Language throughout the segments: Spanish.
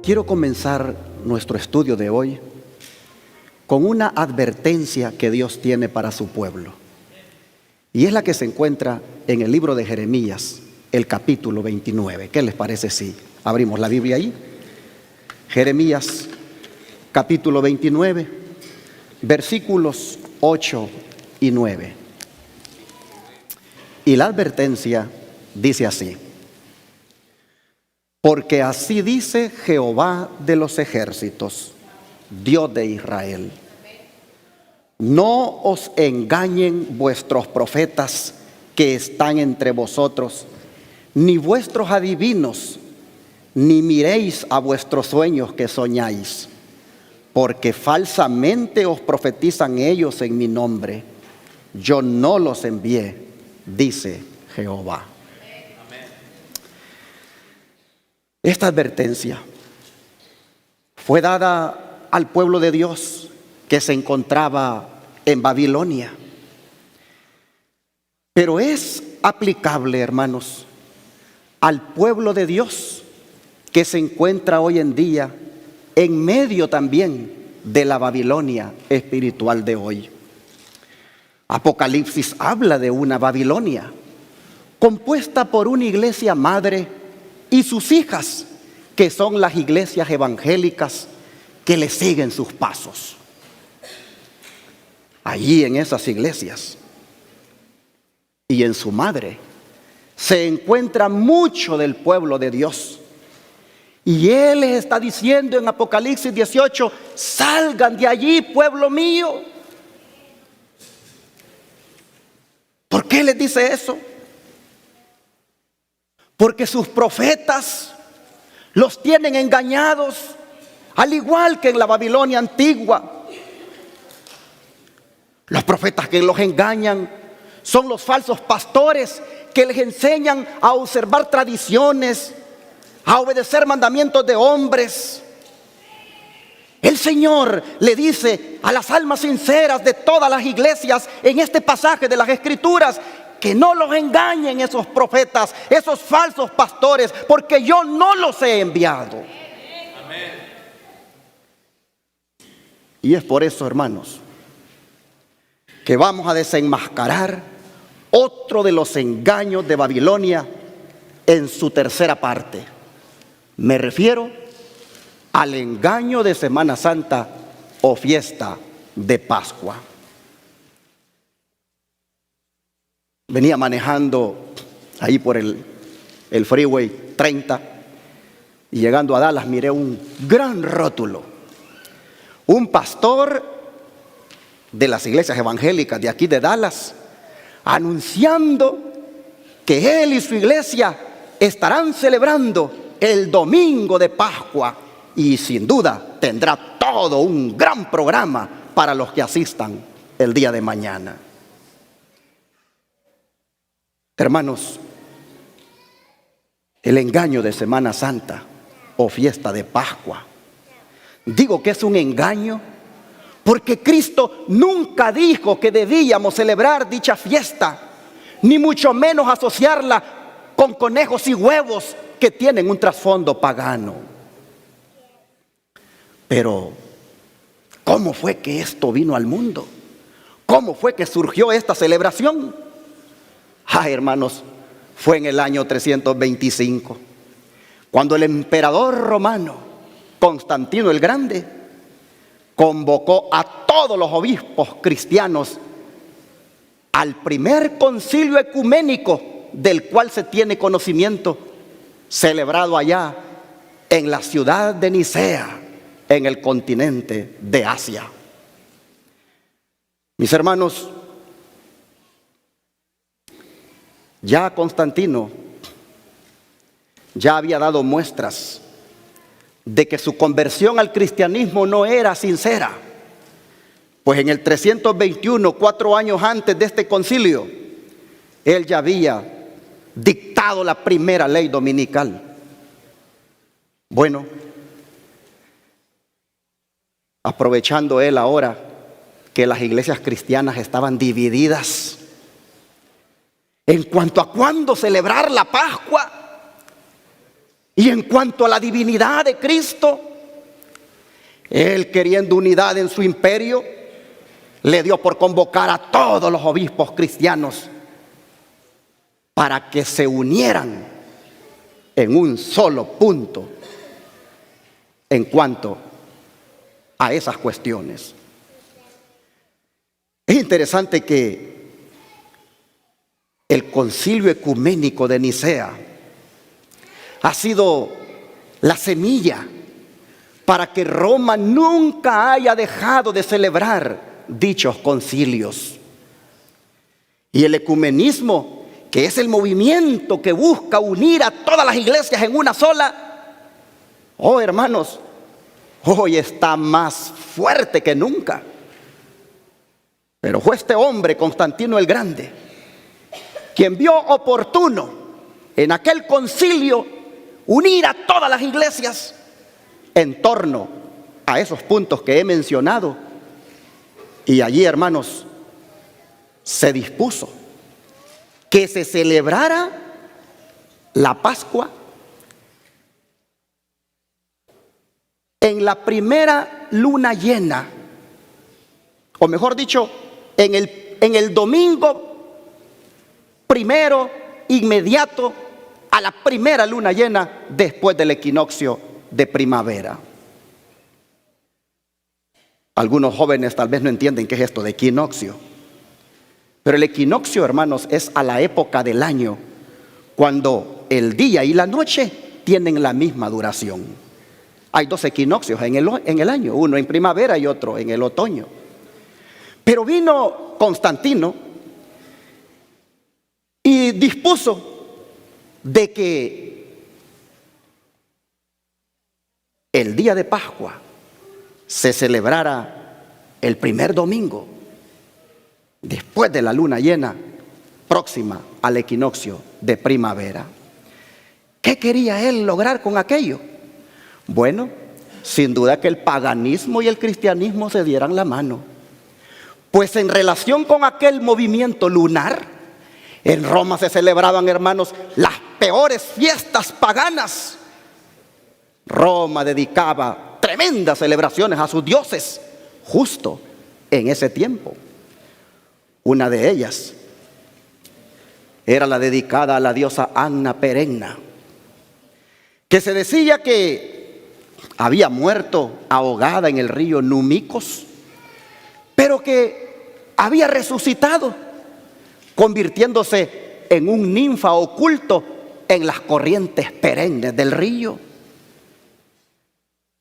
quiero comenzar nuestro estudio de hoy con una advertencia que Dios tiene para su pueblo. Y es la que se encuentra en el libro de Jeremías, el capítulo 29. ¿Qué les parece si abrimos la Biblia ahí? Jeremías, capítulo 29, versículos 8 y 9. Y la advertencia dice así: porque así dice Jehová de los ejércitos, Dios de Israel: no os engañen vuestros profetas que están entre vosotros, ni vuestros adivinos, ni miréis a vuestros sueños que soñáis, porque falsamente os profetizan ellos en mi nombre. Yo no los envié, dice Jehová. Esta advertencia fue dada al pueblo de Dios que se encontraba en Babilonia. Pero es aplicable, hermanos, al pueblo de Dios que se encuentra hoy en día en medio también de la Babilonia espiritual de hoy. Apocalipsis habla de una Babilonia compuesta por una iglesia madre y sus hijas, que son las iglesias evangélicas que le siguen sus pasos. Allí en esas iglesias y en su madre se encuentra mucho del pueblo de Dios. Y Él les está diciendo en Apocalipsis 18: salgan de allí, pueblo mío. ¿Por qué les dice eso? Porque sus profetas los tienen engañados, al igual que en la Babilonia antigua. Los profetas que los engañan son los falsos pastores que les enseñan a observar tradiciones, a obedecer mandamientos de hombres. El Señor le dice a las almas sinceras de todas las iglesias en este pasaje de las Escrituras que no los engañen esos profetas, esos falsos pastores, porque yo no los he enviado. Amén. Y es por eso, hermanos, que vamos a desenmascarar otro de los engaños de Babilonia en su tercera parte. Me refiero al engaño de Semana Santa o fiesta de Pascua. Venía manejando ahí por el Freeway 30 y llegando a Dallas miré un gran rótulo. Un pastor de las iglesias evangélicas de aquí de Dallas anunciando que él y su iglesia estarán celebrando el domingo de Pascua y sin duda tendrá todo un gran programa para los que asistan el día de mañana. Hermanos, el engaño de Semana Santa o fiesta de Pascua, digo que es un engaño porque Cristo nunca dijo que debíamos celebrar dicha fiesta, ni mucho menos asociarla con conejos y huevos que tienen un trasfondo pagano. Pero, ¿cómo fue que esto vino al mundo? ¿Cómo fue que surgió esta celebración? Hermanos, fue en el año 325, cuando el emperador romano, Constantino el Grande, convocó a todos los obispos cristianos al primer concilio ecuménico del cual se tiene conocimiento, celebrado allá en la ciudad de Nicea, en el continente de Asia. Mis hermanos, ya Constantino ya había dado muestras de que su conversión al cristianismo no era sincera, pues en el 321, 4 años antes de este concilio, él ya había dictado la primera ley dominical. Bueno, aprovechando él ahora que las iglesias cristianas estaban divididas en cuanto a cuándo celebrar la Pascua, Y en cuanto a la divinidad de Cristo, Él, queriendo unidad en su imperio, le dio por convocar a todos los obispos cristianos para que se unieran en un solo punto en cuanto a esas cuestiones. Es interesante que el Concilio Ecuménico de Nicea ha sido la semilla para que Roma nunca haya dejado de celebrar dichos concilios. Y el ecumenismo, que es el movimiento que busca unir a todas las iglesias en una sola, oh hermanos, hoy está más fuerte que nunca. Pero fue este hombre, Constantino el Grande, quien vio oportuno en aquel concilio unir a todas las iglesias en torno a esos puntos que he mencionado. Y allí, hermanos, se dispuso que se celebrara la Pascua en la primera luna llena, o mejor dicho, en el domingo primero inmediato a la primera luna llena después del equinoccio de primavera. Algunos jóvenes tal vez no entienden qué es esto de equinoccio, pero el equinoccio, hermanos, es a la época del año cuando el día y la noche tienen la misma duración. Hay 2 equinoccios en el año, uno en primavera y otro en el otoño. Pero vino Constantino y dispuso de que el día de Pascua se celebrara el primer domingo después de la luna llena próxima al equinoccio de primavera. ¿Qué quería él lograr con aquello? Bueno, sin duda que el paganismo y el cristianismo se dieran la mano. Pues en relación con aquel movimiento lunar, en Roma se celebraban, hermanos, las peores fiestas paganas. Roma dedicaba tremendas celebraciones a sus dioses justo en ese tiempo. Una de ellas era la dedicada a la diosa Anna Perenna, que se decía que había muerto ahogada en el río Numicos, pero que había resucitado, convirtiéndose en un ninfa oculto en las corrientes perennes del río.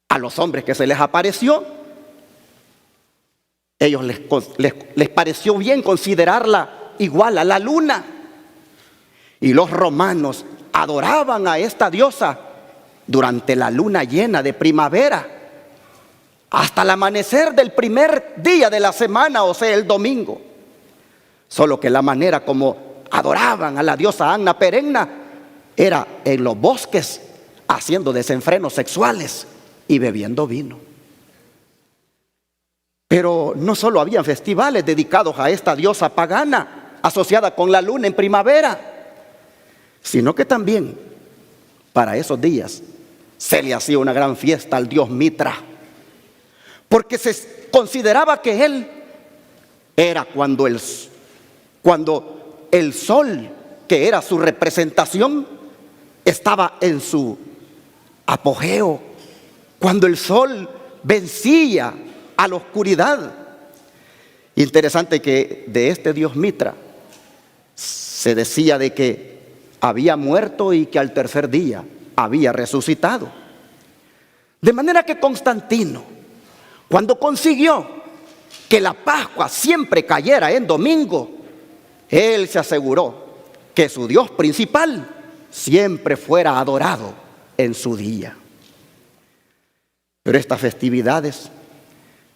A los hombres que se les apareció, ellos les pareció bien considerarla igual a la luna. Y los romanos adoraban a esta diosa durante la luna llena de primavera, hasta el amanecer del primer día de la semana, o sea, el domingo. Solo que la manera como adoraban a la diosa Anna Perenna era en los bosques, haciendo desenfrenos sexuales y bebiendo vino. Pero no solo habían festivales dedicados a esta diosa pagana asociada con la luna en primavera, sino que también para esos días se le hacía una gran fiesta al dios Mitra, porque se consideraba que él era cuando el sol, que era su representación, estaba en su apogeo, cuando el sol vencía a la oscuridad. Interesante que de este dios Mitra se decía de que había muerto y que al tercer día había resucitado. De manera que Constantino, cuando consiguió que la Pascua siempre cayera en domingo, él se aseguró que su Dios principal siempre fuera adorado en su día. Pero estas festividades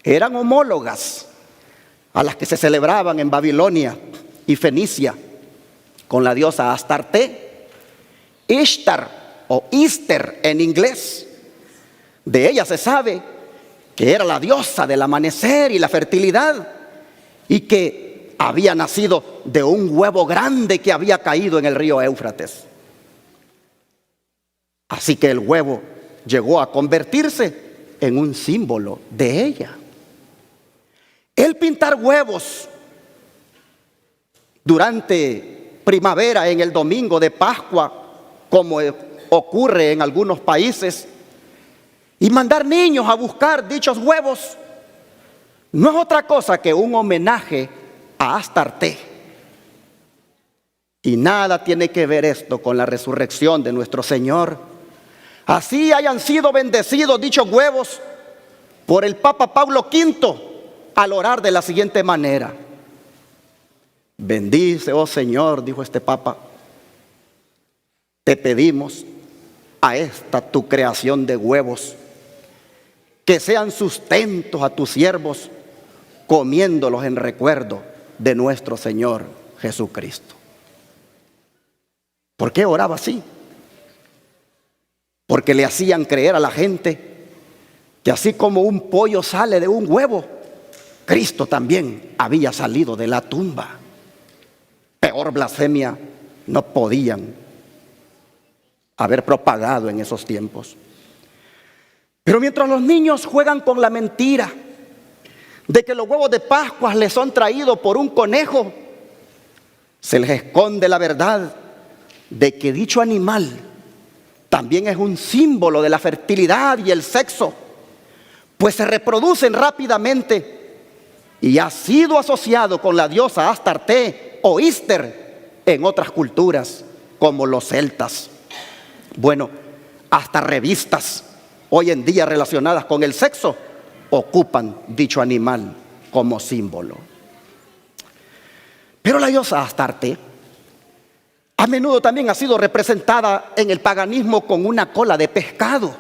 eran homólogas a las que se celebraban en Babilonia y Fenicia con la diosa Astarte, Ishtar o Easter en inglés. De ella se sabe que era la diosa del amanecer y la fertilidad, y que había nacido de un huevo grande que había caído en el río Éufrates. Así que el huevo llegó a convertirse en un símbolo de ella. El pintar huevos durante primavera, en el domingo de Pascua, como ocurre en algunos países, y mandar niños a buscar dichos huevos, no es otra cosa que un homenaje a Astarte. Y nada tiene que ver esto con la resurrección de nuestro Señor. Así hayan sido bendecidos dichos huevos por el Papa Pablo V al orar de la siguiente manera: bendice, oh Señor, dijo este Papa, te pedimos a esta tu creación de huevos, que sean sustentos a tus siervos, comiéndolos en recuerdo de nuestro Señor Jesucristo. ¿Por qué oraba así? Porque le hacían creer a la gente que así como un pollo sale de un huevo, Cristo también había salido de la tumba. Peor blasfemia no podían haber propagado en esos tiempos. Pero mientras los niños juegan con la mentira de que los huevos de Pascua les son traídos por un conejo, se les esconde la verdad de que dicho animal también es un símbolo de la fertilidad y el sexo, pues se reproducen rápidamente y ha sido asociado con la diosa Astarte o Íster en otras culturas como los celtas. Bueno, hasta revistas hoy en día relacionadas con el sexo ocupan dicho animal como símbolo. Pero la diosa Astarte a menudo también ha sido representada en el paganismo con una cola de pescado,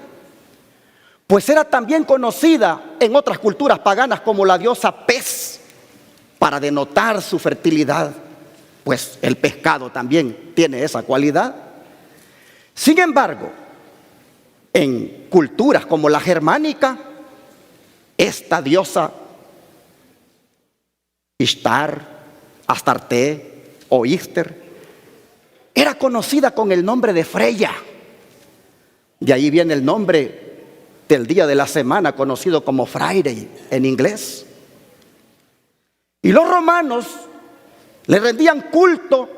pues era también conocida en otras culturas paganas como la diosa pez, para denotar su fertilidad, pues el pescado también tiene esa cualidad. Sin embargo, en culturas como la germánica, esta diosa Ishtar, Astarte o Íster era conocida con el nombre de Freya. De ahí viene el nombre del día de la semana conocido como Friday en inglés. Y los romanos le rendían culto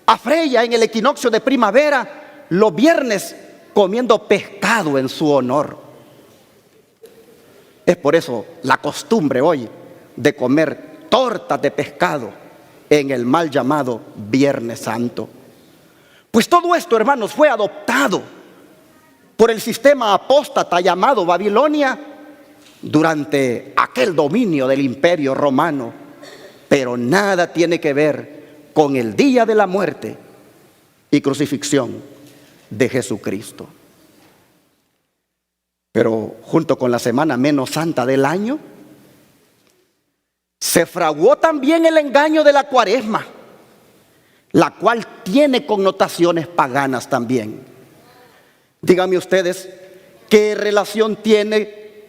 a Freya en el equinoccio de primavera los viernes, comiendo pescado en su honor. Es por eso la costumbre hoy de comer tortas de pescado en el mal llamado Viernes Santo. Pues todo esto, hermanos, fue adoptado por el sistema apóstata llamado Babilonia durante aquel dominio del Imperio Romano, pero nada tiene que ver con el día de la muerte y crucifixión de Jesucristo. Pero junto con la semana menos santa del año, se fraguó también el engaño de la Cuaresma, la cual tiene connotaciones paganas también. Díganme ustedes, ¿qué relación tiene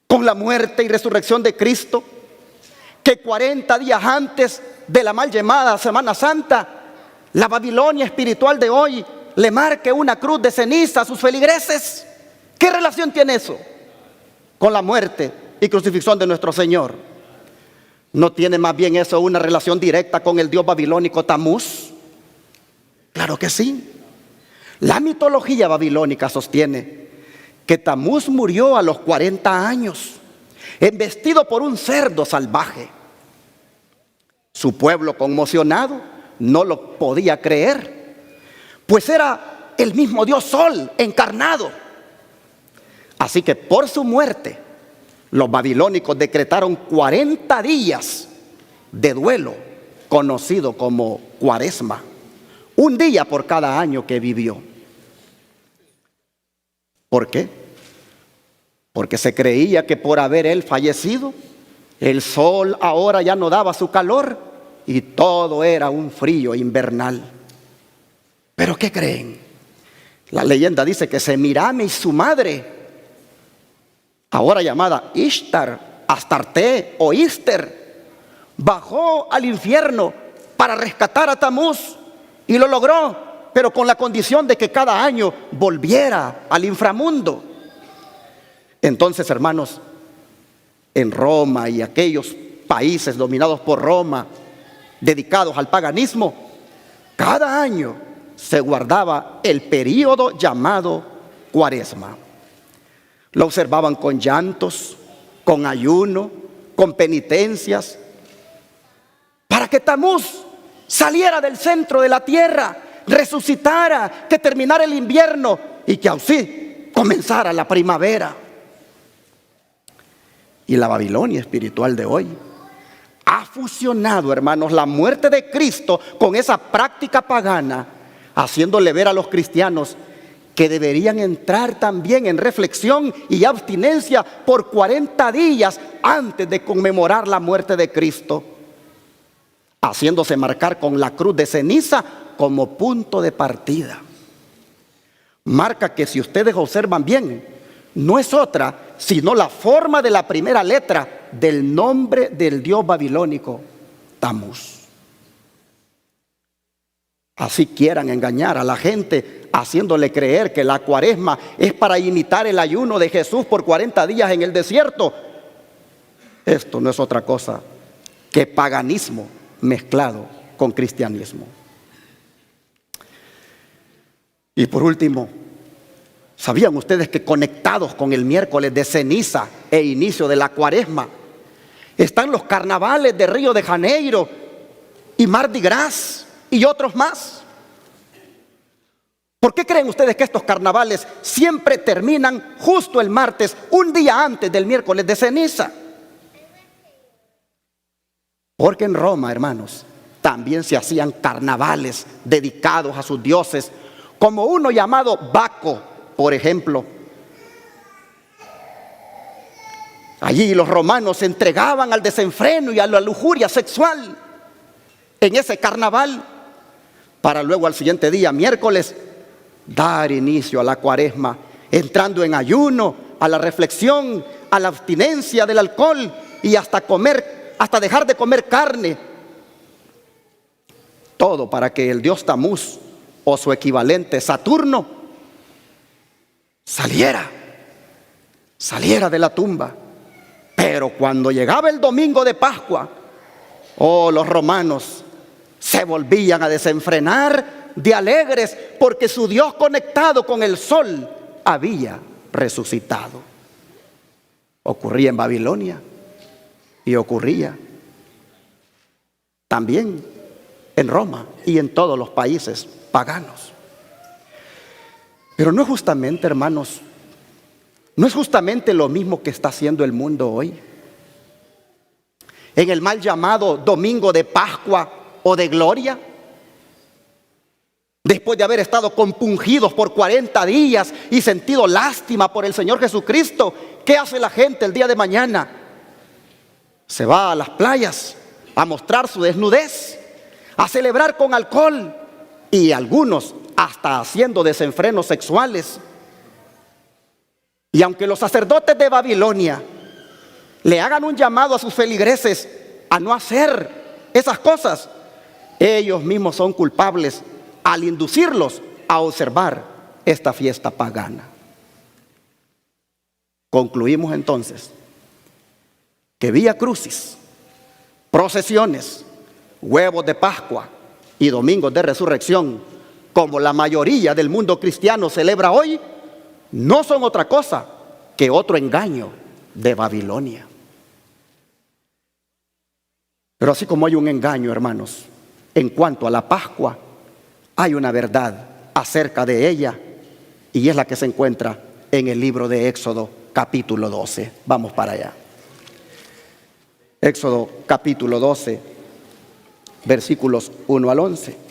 con la muerte y resurrección de Cristo que 40 días antes de la mal llamada Semana Santa, la Babilonia espiritual de hoy le marque una cruz de ceniza a sus feligreses? ¿Qué relación tiene eso con la muerte y crucifixión de nuestro Señor? ¿No tiene más bien eso una relación directa con el dios babilónico Tamuz? Claro que sí. La mitología babilónica sostiene que Tamuz murió a los 40 años, embestido por un cerdo salvaje. Su pueblo, conmocionado, no lo podía creer, pues era el mismo dios Sol encarnado. Así que por su muerte, los babilónicos decretaron 40 días de duelo, conocido como Cuaresma, un día por cada año que vivió. ¿Por qué? Porque se creía que por haber él fallecido, el sol ahora ya no daba su calor y todo era un frío invernal. ¿Pero qué creen? La leyenda dice que Semirame y su madre, ahora llamada Ishtar, Astarte o Íster, bajó al infierno para rescatar a Tamuz y lo logró, pero con la condición de que cada año volviera al inframundo. Entonces, hermanos, en Roma y aquellos países dominados por Roma, dedicados al paganismo, cada año se guardaba el período llamado Cuaresma. Lo observaban con llantos, con ayuno, con penitencias, para que Tamuz saliera del centro de la tierra, resucitara, que terminara el invierno y que así comenzara la primavera. Y la Babilonia espiritual de hoy ha fusionado, hermanos, la muerte de Cristo con esa práctica pagana, haciéndole ver a los cristianos que deberían entrar también en reflexión y abstinencia por 40 días antes de conmemorar la muerte de Cristo, haciéndose marcar con la cruz de ceniza como punto de partida. Marca que, si ustedes observan bien, no es otra sino la forma de la primera letra del nombre del dios babilónico, Tamuz. Así quieran engañar a la gente, haciéndole creer que la Cuaresma es para imitar el ayuno de Jesús por 40 días en el desierto. Esto no es otra cosa que paganismo mezclado con cristianismo. Y por último, ¿sabían ustedes que conectados con el miércoles de ceniza e inicio de la Cuaresma están los carnavales de Río de Janeiro y Mardi Gras y otros más? ¿Por qué creen ustedes que estos carnavales siempre terminan justo el martes, un día antes del miércoles de ceniza? Porque en Roma, hermanos, también se hacían carnavales dedicados a sus dioses, como uno llamado Baco, por ejemplo. Allí los romanos se entregaban al desenfreno y a la lujuria sexual en ese carnaval, para luego al siguiente día, miércoles, dar inicio a la Cuaresma, entrando en ayuno, a la reflexión, a la abstinencia del alcohol y hasta dejar de comer carne. Todo para que el dios Tamuz o su equivalente Saturno saliera de la tumba. Pero cuando llegaba el domingo de Pascua, los romanos se volvían a desenfrenar de alegres, porque su Dios, conectado con el sol, había resucitado. Ocurría en Babilonia y ocurría también en Roma y en todos los países paganos. Pero no es justamente, hermanos, no es justamente lo mismo que está haciendo el mundo hoy. En el mal llamado domingo de Pascua o de gloria, después de haber estado compungidos por 40 días y sentido lástima por el Señor Jesucristo, ¿qué hace la gente el día de mañana? Se va a las playas a mostrar su desnudez, a celebrar con alcohol y algunos hasta haciendo desenfrenos sexuales. Y aunque los sacerdotes de Babilonia le hagan un llamado a sus feligreses a no hacer esas cosas, ellos mismos son culpables al inducirlos a observar esta fiesta pagana. Concluimos entonces que Vía Crucis, procesiones, huevos de Pascua y domingos de resurrección, como la mayoría del mundo cristiano celebra hoy, no son otra cosa que otro engaño de Babilonia. Pero así como hay un engaño, hermanos, en cuanto a la Pascua, hay una verdad acerca de ella, y es la que se encuentra en el libro de Éxodo capítulo 12. Vamos para allá. Éxodo capítulo 12, versículos 1 al 11.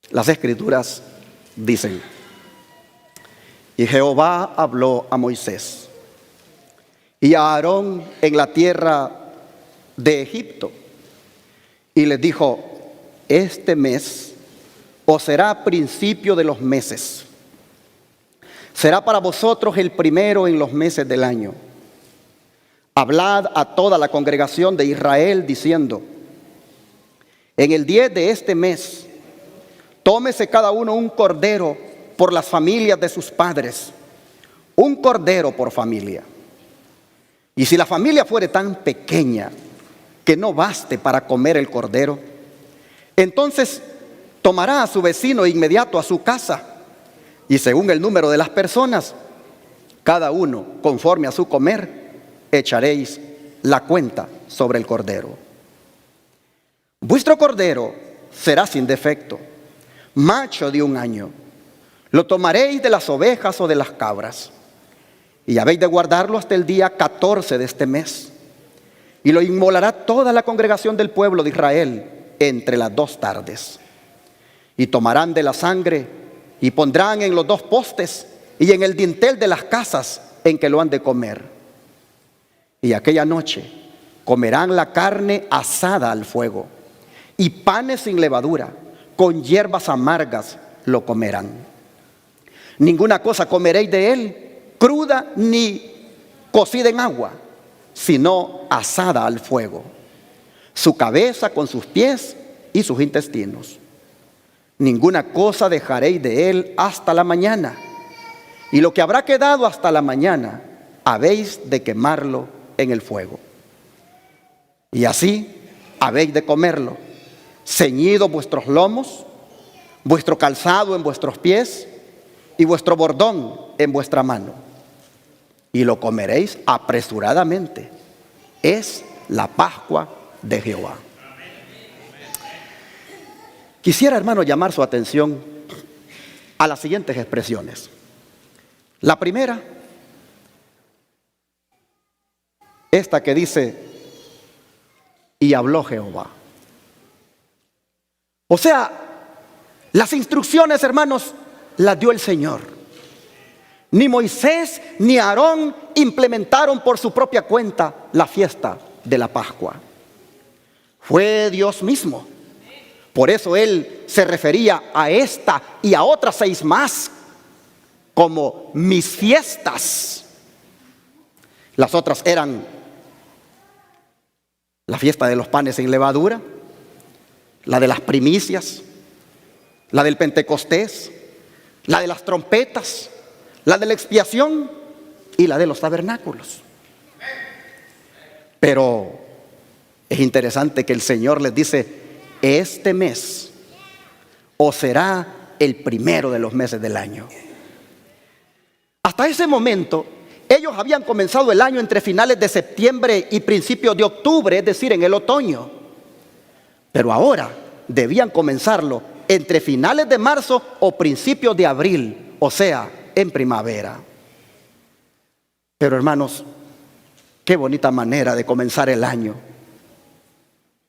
Las Escrituras dicen: y Jehová habló a Moisés y a Aarón en la tierra de Egipto, y les dijo: este mes o será principio de los meses. Será para vosotros el primero en los meses del año. Hablad a toda la congregación de Israel diciendo: en el 10 de este mes, tómese cada uno un cordero por las familias de sus padres, un cordero por familia. Y si la familia fuere tan pequeña que no baste para comer el cordero, entonces tomará a su vecino inmediato a su casa, y según el número de las personas, cada uno conforme a su comer, echaréis la cuenta sobre el cordero. Vuestro cordero será sin defecto, macho de 1 año. Lo tomaréis de las ovejas o de las cabras, y habéis de guardarlo hasta el día 14 de este mes. Y lo inmolará toda la congregación del pueblo de Israel entre las 2 tardes. Y tomarán de la sangre y pondrán en los 2 postes y en el dintel de las casas en que lo han de comer. Y aquella noche comerán la carne asada al fuego, y panes sin levadura, con hierbas amargas lo comerán. Ninguna cosa comeréis de él, cruda ni cocida en agua, sino asada al fuego, su cabeza con sus pies y sus intestinos. Ninguna cosa dejaréis de él hasta la mañana, y lo que habrá quedado hasta la mañana, habéis de quemarlo en el fuego. Y así habéis de comerlo, ceñidos vuestros lomos, vuestro calzado en vuestros pies, y vuestro bordón en vuestra mano. Y lo comeréis apresuradamente. Es la Pascua de Jehová. Quisiera, hermano, llamar su atención a las siguientes expresiones. La primera, esta que dice: y habló Jehová. O sea, las instrucciones, hermanos, las dio el Señor. Ni Moisés ni Aarón implementaron por su propia cuenta la fiesta de la Pascua. Fue Dios mismo. Por eso Él se refería a esta y a otras 6 más como mis fiestas. Las otras eran la fiesta de los panes sin levadura, la de las primicias, la del Pentecostés, la de las trompetas, la de la expiación y la de los tabernáculos. Pero es interesante que el Señor les dice: este mes o será el primero de los meses del año. Hasta ese momento ellos habían comenzado el año entre finales de septiembre y principios de octubre, es decir, en el otoño. Pero ahora debían comenzarlo entre finales de marzo o principios de abril, o sea, en primavera. Pero hermanos, qué bonita manera de comenzar el año.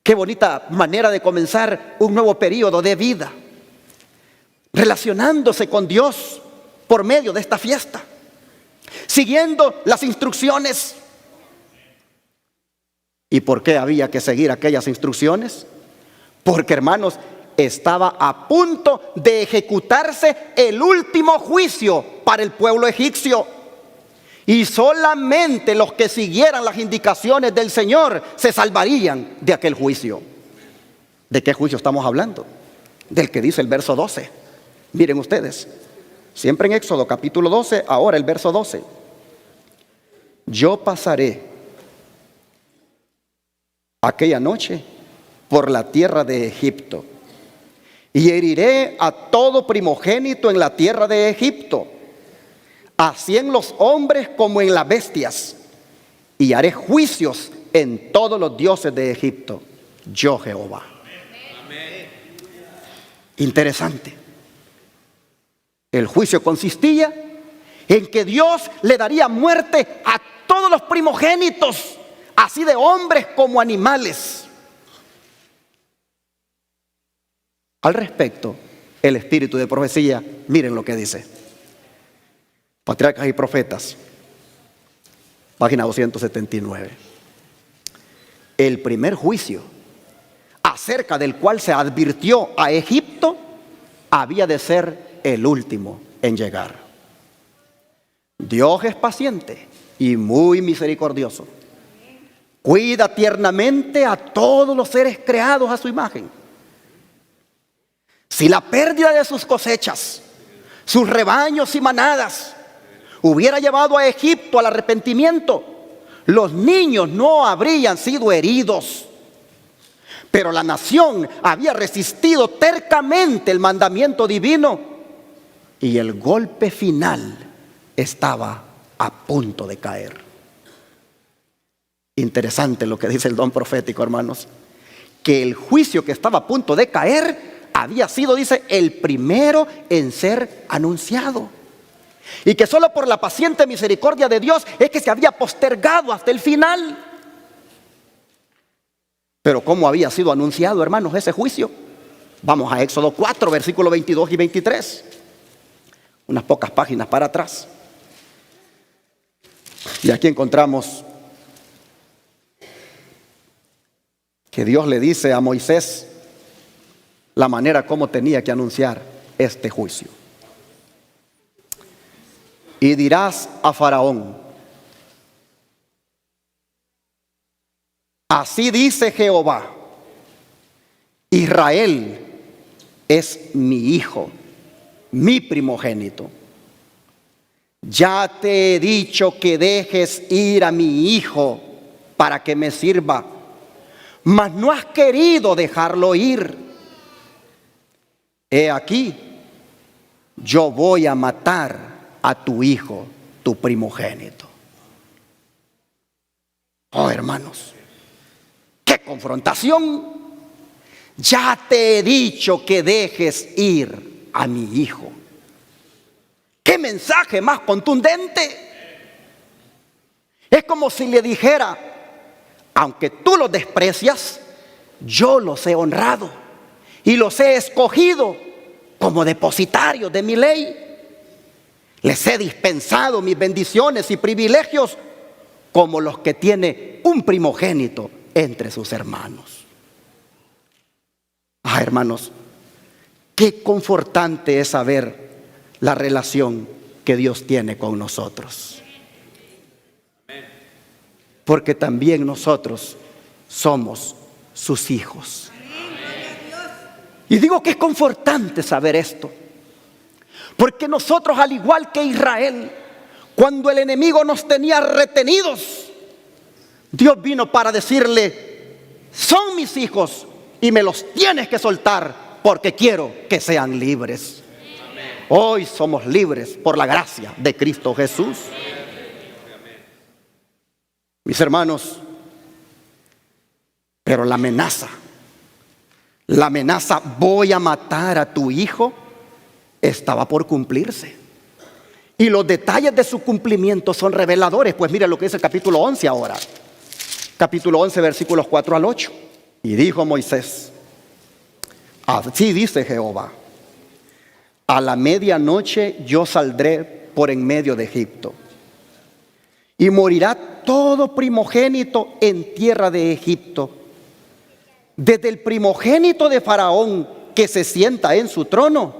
Qué bonita manera de comenzar un nuevo periodo de vida, relacionándose con Dios por medio de esta fiesta, siguiendo las instrucciones. ¿Y por qué había que seguir aquellas instrucciones? Porque, hermanos, estaba a punto de ejecutarse el último juicio para el pueblo egipcio. Y solamente los que siguieran las indicaciones del Señor se salvarían de aquel juicio. ¿De qué juicio estamos hablando? Del que dice el verso 12. Miren ustedes, siempre en Éxodo capítulo 12, ahora el verso 12. Yo pasaré aquella noche por la tierra de Egipto y heriré a todo primogénito en la tierra de Egipto, así en los hombres como en las bestias, y haré juicios en todos los dioses de Egipto, yo Jehová. Amén. Interesante. El juicio consistía en que Dios le daría muerte a todos los primogénitos, así de hombres como animales. Al respecto, el espíritu de profecía, miren lo que dice. Patriarcas y Profetas, página 279. El primer juicio acerca del cual se advirtió a Egipto había de ser el último en llegar. Dios es paciente y muy misericordioso. Cuida tiernamente a todos los seres creados a su imagen. Si la pérdida de sus cosechas, sus rebaños y manadas hubiera llevado a Egipto al arrepentimiento, los niños no habrían sido heridos. Pero la nación había resistido tercamente el mandamiento divino y el golpe final estaba a punto de caer. Interesante lo que dice el don profético, hermanos, que el juicio que estaba a punto de caer había sido, dice, el primero en ser anunciado. Y que solo por la paciente misericordia de Dios es que se había postergado hasta el final. Pero ¿cómo había sido anunciado, hermanos, ese juicio? Vamos a Éxodo 4, versículos 22 y 23. Unas pocas páginas para atrás. Y aquí encontramos que Dios le dice a Moisés la manera como tenía que anunciar este juicio. Y dirás a Faraón: así dice Jehová, Israel es mi hijo, mi primogénito. Ya te he dicho que dejes ir a mi hijo para que me sirva, mas no has querido dejarlo ir. He aquí, yo voy a matar a tu hijo, tu primogénito. Oh, hermanos, ¡qué confrontación! Ya te he dicho que dejes ir a mi hijo. ¡Qué mensaje más contundente! Es como si le dijera: aunque tú los desprecias, yo los he honrado y los he escogido como depositarios de mi ley. Les he dispensado mis bendiciones y privilegios como los que tiene un primogénito entre sus hermanos. Ah, hermanos, qué confortante es saber la relación que Dios tiene con nosotros. Porque también nosotros somos sus hijos. Y digo que es confortante saber esto, porque nosotros, al igual que Israel, cuando el enemigo nos tenía retenidos, Dios vino para decirle: son mis hijos y me los tienes que soltar porque quiero que sean libres. Hoy somos libres por la gracia de Cristo Jesús. Mis hermanos, pero la amenaza, voy a matar a tu hijo, estaba por cumplirse. Y los detalles de su cumplimiento son reveladores. Pues mira lo que dice el capítulo 11 ahora. Capítulo 11, versículos 4 al 8. Y dijo Moisés: así dice Jehová, a la medianoche yo saldré por en medio de Egipto, y morirá todo primogénito en tierra de Egipto, desde el primogénito de Faraón que se sienta en su trono,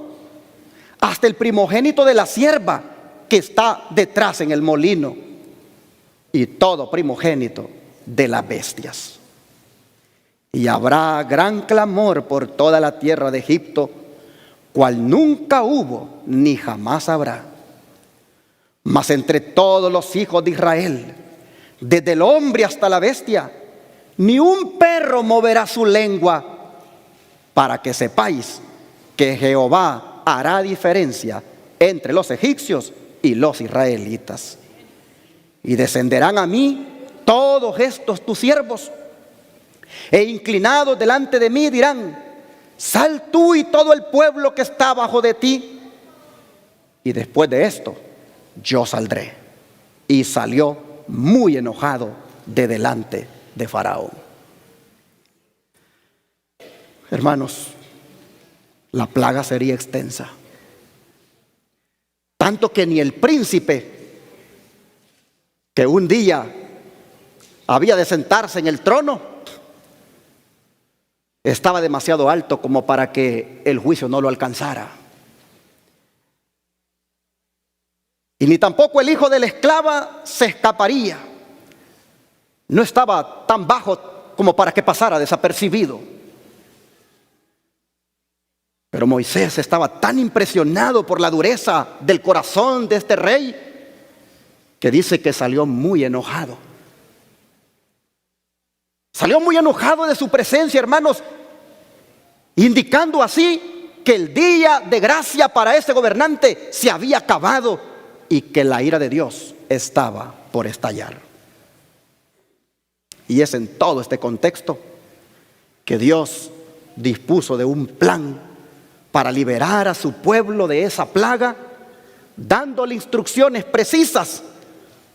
hasta el primogénito de la sierva que está detrás en el molino, y todo primogénito de las bestias. Y habrá gran clamor por toda la tierra de Egipto, cual nunca hubo ni jamás habrá. Mas entre todos los hijos de Israel, desde el hombre hasta la bestia, ni un perro moverá su lengua, para que sepáis que Jehová hará diferencia entre los egipcios y los israelitas. Y descenderán a mí todos estos tus siervos, e inclinados delante de mí dirán: sal tú y todo el pueblo que está bajo de ti. Y después de esto yo saldré. Y salió muy enojado de delante de Faraón. Hermanos, la plaga sería extensa, tanto que ni el príncipe que un día había de sentarse en el trono estaba demasiado alto como para que el juicio no lo alcanzara. Y ni tampoco el hijo de la esclava se escaparía. No estaba tan bajo como para que pasara desapercibido. Pero Moisés estaba tan impresionado por la dureza del corazón de este rey que dice que salió muy enojado. Salió muy enojado de su presencia, hermanos, indicando así que el día de gracia para ese gobernante se había acabado y que la ira de Dios estaba por estallar. Y es en todo este contexto que Dios dispuso de un plan para liberar a su pueblo de esa plaga, dándole instrucciones precisas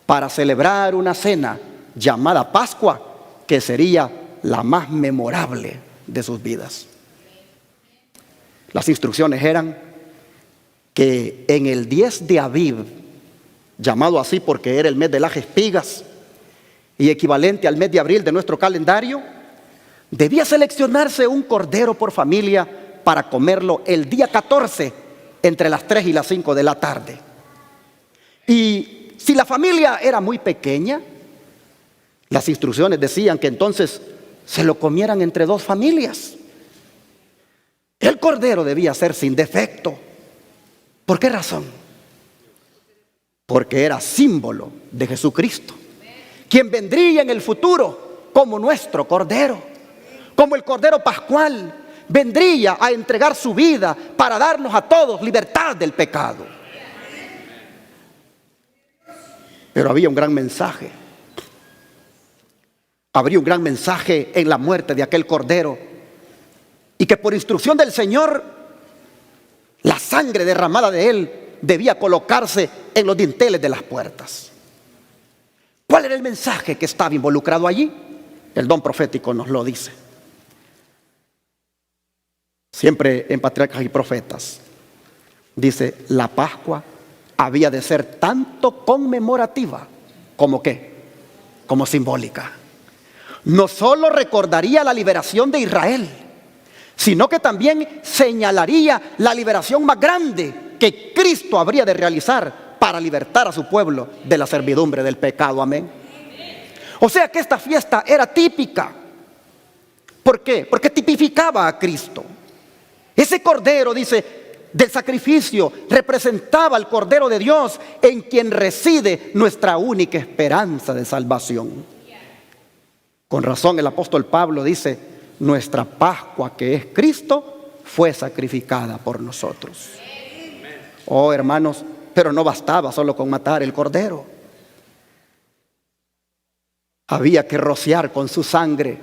para celebrar una cena llamada Pascua, que sería la más memorable de sus vidas. Las instrucciones eran que en el 10 de Aviv, llamado así porque era el mes de las espigas y equivalente al mes de abril de nuestro calendario, debía seleccionarse un cordero por familia para comerlo el día 14 entre las 3 y las 5 de la tarde. Y si la familia era muy pequeña, las instrucciones decían que entonces se lo comieran entre 2 familias. El cordero debía ser sin defecto. ¿Por qué razón? Porque era símbolo de Jesucristo, quien vendría en el futuro como nuestro cordero, como el cordero pascual, vendría a entregar su vida para darnos a todos libertad del pecado. Pero había un gran mensaje. Habría un gran mensaje en la muerte de aquel cordero, y que por instrucción del Señor, la sangre derramada de él debía colocarse en los dinteles de las puertas. ¿Cuál era el mensaje que estaba involucrado allí? El don profético nos lo dice. Siempre en Patriarcas y Profetas dice: la Pascua había de ser tanto conmemorativa como ¿qué? Como simbólica. No solo recordaría la liberación de Israel, sino que también señalaría la liberación más grande que Cristo habría de realizar para libertar a su pueblo de la servidumbre del pecado. Amén. O sea que esta fiesta era típica. ¿Por qué? Porque tipificaba a Cristo. Ese cordero, dice, del sacrificio representaba al Cordero de Dios, en quien reside nuestra única esperanza de salvación. Con razón el apóstol Pablo dice: nuestra Pascua, que es Cristo, fue sacrificada por nosotros. Oh, hermanos, pero no bastaba solo con matar el cordero. Había que rociar con su sangre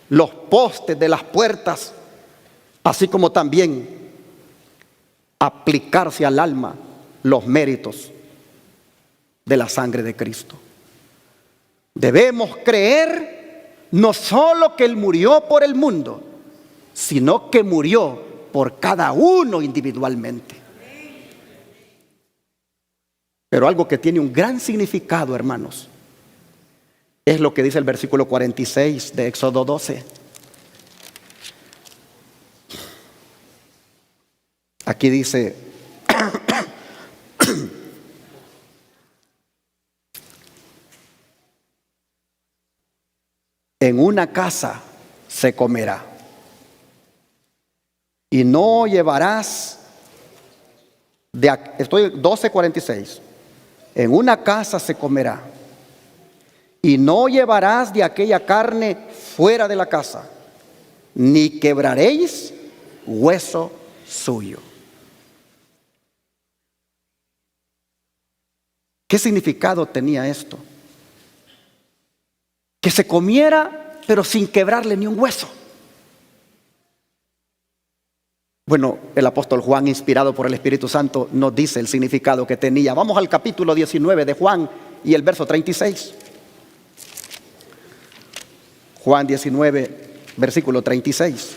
los postes de las puertas, así como también aplicarse al alma los méritos de la sangre de Cristo. Debemos creer no solo que Él murió por el mundo, sino que murió por cada uno individualmente. Pero algo que tiene un gran significado, hermanos, es lo que dice el versículo 46 de Éxodo 12. Aquí dice: en una casa se comerá, y no llevarás estoy 12:46. En una casa se comerá, y no llevarás de aquella carne fuera de la casa, ni quebraréis hueso suyo. ¿Qué significado tenía esto? Que se comiera, pero sin quebrarle ni un hueso. Bueno, el apóstol Juan, inspirado por el Espíritu Santo, nos dice el significado que tenía. Vamos al capítulo 19 de Juan y el verso 36. Juan 19, versículo 36.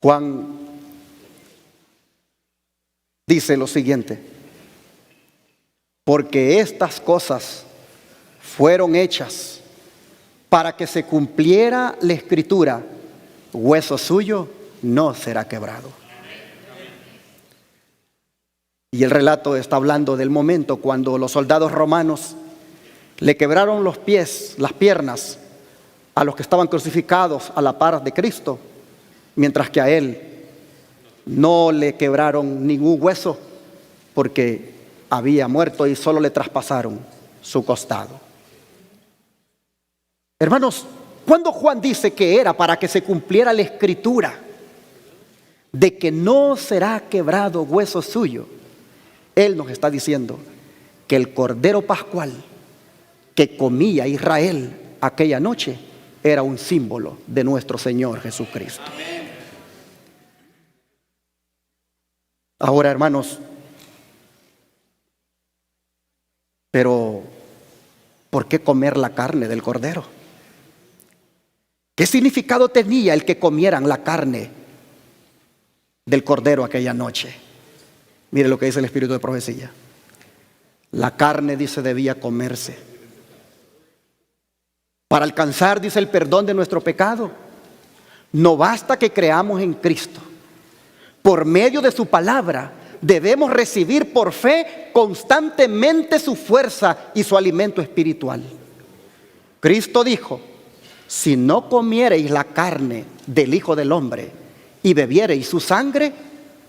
Juan dice lo siguiente: porque estas cosas fueron hechas para que se cumpliera la escritura, hueso suyo no será quebrado. Y el relato está hablando del momento cuando los soldados romanos le quebraron los pies, las piernas a los que estaban crucificados a la par de Cristo, mientras que a él no le quebraron ningún hueso porque había muerto y solo le traspasaron su costado. Hermanos, cuando Juan dice que era para que se cumpliera la escritura de que no será quebrado hueso suyo, él nos está diciendo que el cordero pascual que comía Israel aquella noche era un símbolo de nuestro Señor Jesucristo. Ahora, hermanos, pero ¿por qué comer la carne del cordero? ¿Qué significado tenía el que comieran la carne del cordero aquella noche? Mire lo que dice el Espíritu de Profecía. La carne, dice, debía comerse para alcanzar, dice, el perdón de nuestro pecado. No basta que creamos en Cristo. Por medio de su palabra debemos recibir por fe constantemente su fuerza y su alimento espiritual. Cristo dijo: si no comiereis la carne del Hijo del Hombre y bebiereis su sangre,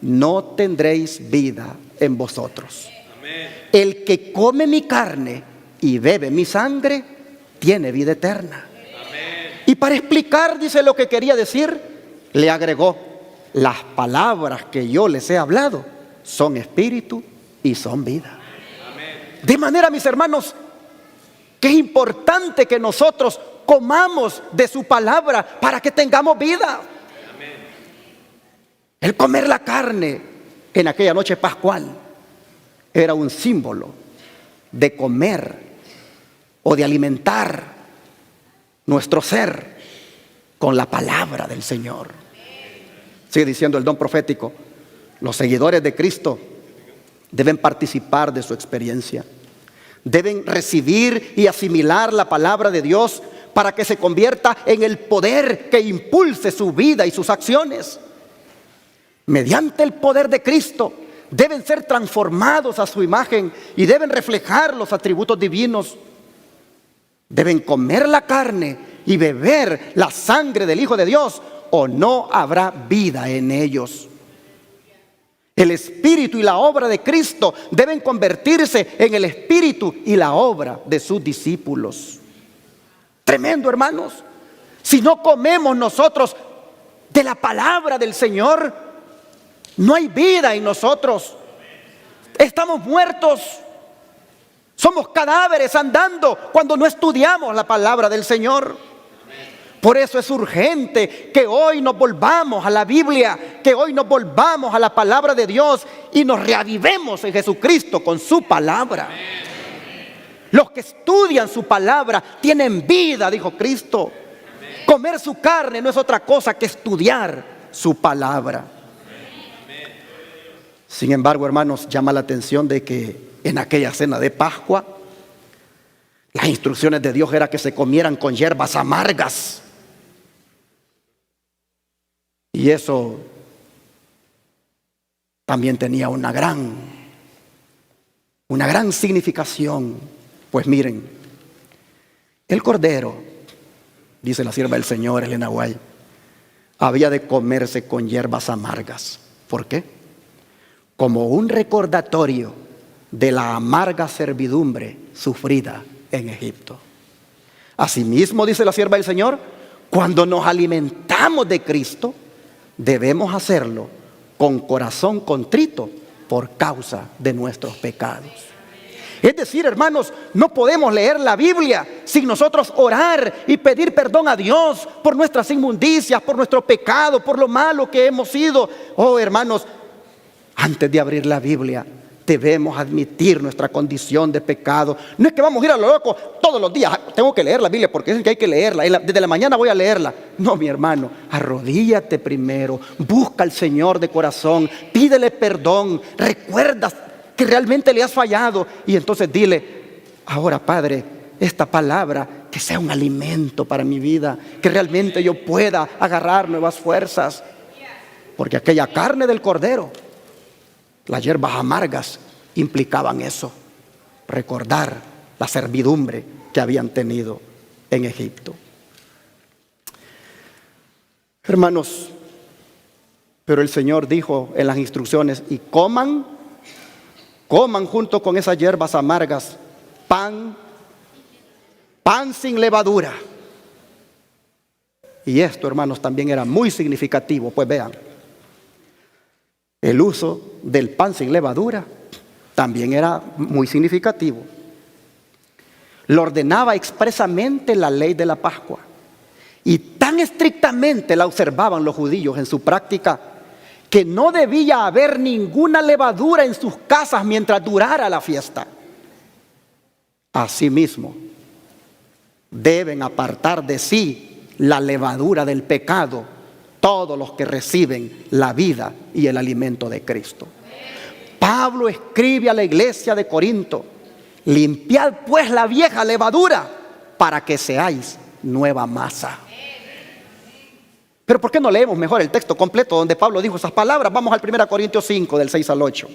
no tendréis vida en vosotros. Amén. El que come mi carne y bebe mi sangre tiene vida eterna. Amén. Y para explicar, dice, lo que quería decir, le agregó: las palabras que yo les he hablado son espíritu y son vida. Amén. De manera, mis hermanos, que es importante que nosotros comamos de su palabra para que tengamos vida. El comer la carne en aquella noche pascual era un símbolo de comer o de alimentar nuestro ser con la palabra del Señor. Sigue diciendo el don profético: los seguidores de Cristo deben participar de su experiencia, deben recibir y asimilar la palabra de Dios para que se convierta en el poder que impulse su vida y sus acciones. Mediante el poder de Cristo deben ser transformados a su imagen y deben reflejar los atributos divinos. Deben comer la carne y beber la sangre del Hijo de Dios, o no habrá vida en ellos. El espíritu y la obra de Cristo deben convertirse en el espíritu y la obra de sus discípulos. Tremendo, hermanos. Si no comemos nosotros de la palabra del Señor, no hay vida en nosotros. Estamos muertos. Somos cadáveres andando cuando no estudiamos la palabra del Señor. Por eso es urgente que hoy nos volvamos a la Biblia, que hoy nos volvamos a la palabra de Dios y nos reavivemos en Jesucristo con su palabra. Los que estudian su palabra tienen vida, dijo Cristo. Comer su carne no es otra cosa que estudiar su palabra. Sin embargo, hermanos, llama la atención de que en aquella cena de Pascua, las instrucciones de Dios era que se comieran con hierbas amargas. Y eso también tenía una gran significación. Pues miren, el cordero, dice la sierva del Señor, Elena White, había de comerse con hierbas amargas. ¿Por qué? Como un recordatorio de la amarga servidumbre sufrida en Egipto. Asimismo, dice la sierva del Señor, cuando nos alimentamos de Cristo, debemos hacerlo con corazón contrito por causa de nuestros pecados. Es decir, hermanos, no podemos leer la Biblia sin nosotros orar y pedir perdón a Dios por nuestras inmundicias, por nuestro pecado, por lo malo que hemos sido. Oh, hermanos, antes de abrir la Biblia, debemos admitir nuestra condición de pecado. No es que vamos a ir a lo loco todos los días. Tengo que leer la Biblia porque dicen que hay que leerla. Desde la mañana voy a leerla. No, mi hermano, arrodíllate primero. Busca al Señor de corazón. Pídele perdón. Recuerda que realmente le has fallado. Y entonces dile: ahora, Padre, esta palabra que sea un alimento para mi vida. Que realmente yo pueda agarrar nuevas fuerzas. Porque aquella carne del cordero, las hierbas amargas, implicaban eso. Recordar la servidumbre que habían tenido en Egipto. Hermanos, pero el Señor dijo en las instrucciones: y coman junto con esas hierbas amargas pan sin levadura. Y esto, hermanos, también era muy significativo. Pues vean, el uso del pan sin levadura también era muy significativo. Lo ordenaba expresamente la ley de la Pascua. Y tan estrictamente la observaban los judíos en su práctica, que no debía haber ninguna levadura en sus casas mientras durara la fiesta. Asimismo, deben apartar de sí la levadura del pecado todos los que reciben la vida y el alimento de Cristo. Pablo escribe a la iglesia de Corinto: limpiad pues la vieja levadura para que seáis nueva masa. Pero ¿por qué no leemos mejor el texto completo donde Pablo dijo esas palabras? Vamos al 1 Corintios 5, del 6 al 8.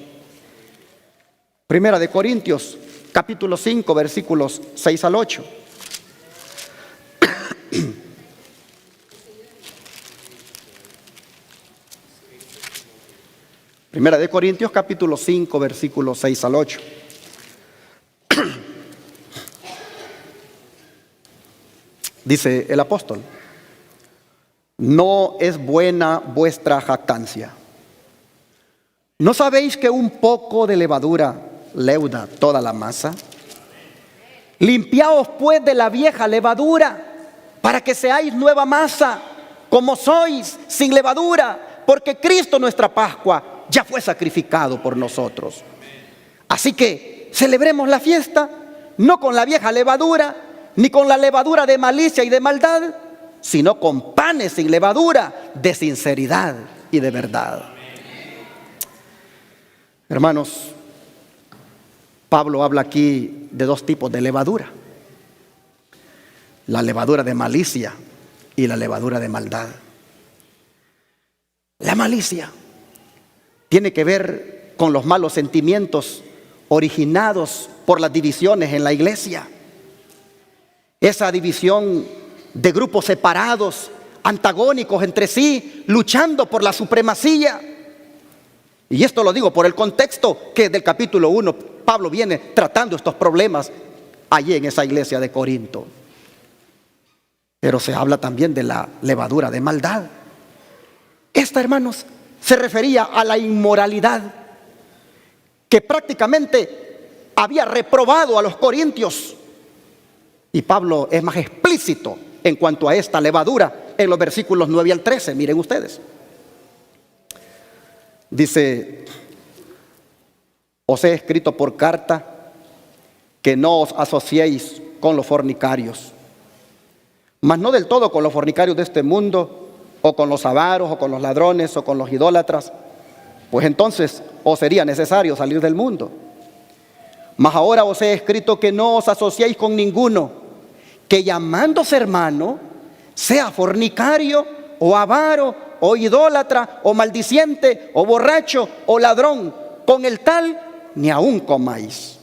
1 de Corintios, capítulo 5, versículos 6 al 8. Primera de Corintios, capítulo 5, versículos 6 al 8. Dice el apóstol: no es buena vuestra jactancia. ¿No sabéis que un poco de levadura leuda toda la masa? Limpiaos pues de la vieja levadura, para que seáis nueva masa, como sois, sin levadura, porque Cristo nuestra Pascua ya fue sacrificado por nosotros. Así que celebremos la fiesta, no con la vieja levadura, ni con la levadura de malicia y de maldad, sino con panes sin levadura, de sinceridad y de verdad. Hermanos, Pablo habla aquí de dos tipos de levadura: la levadura de malicia y la levadura de maldad. La malicia tiene que ver con los malos sentimientos originados por las divisiones en la iglesia. Esa división de grupos separados, antagónicos entre sí, luchando por la supremacía. Y esto lo digo por el contexto que del capítulo 1 Pablo viene tratando estos problemas allí en esa iglesia de Corinto. Pero se habla también de la levadura de maldad. Esta, hermanos, se refería a la inmoralidad que prácticamente había reprobado a los corintios. Y Pablo es más explícito en cuanto a esta levadura en los versículos 9 al 13. Miren ustedes. Dice: os he escrito por carta que no os asociéis con los fornicarios, mas no del todo con los fornicarios de este mundo, o con los avaros, o con los ladrones, o con los idólatras, pues entonces os sería necesario salir del mundo. Mas ahora os he escrito que no os asociéis con ninguno que, llamándose hermano, sea fornicario, o avaro, o idólatra, o maldiciente, o borracho, o ladrón. Con el tal ni aun comáis.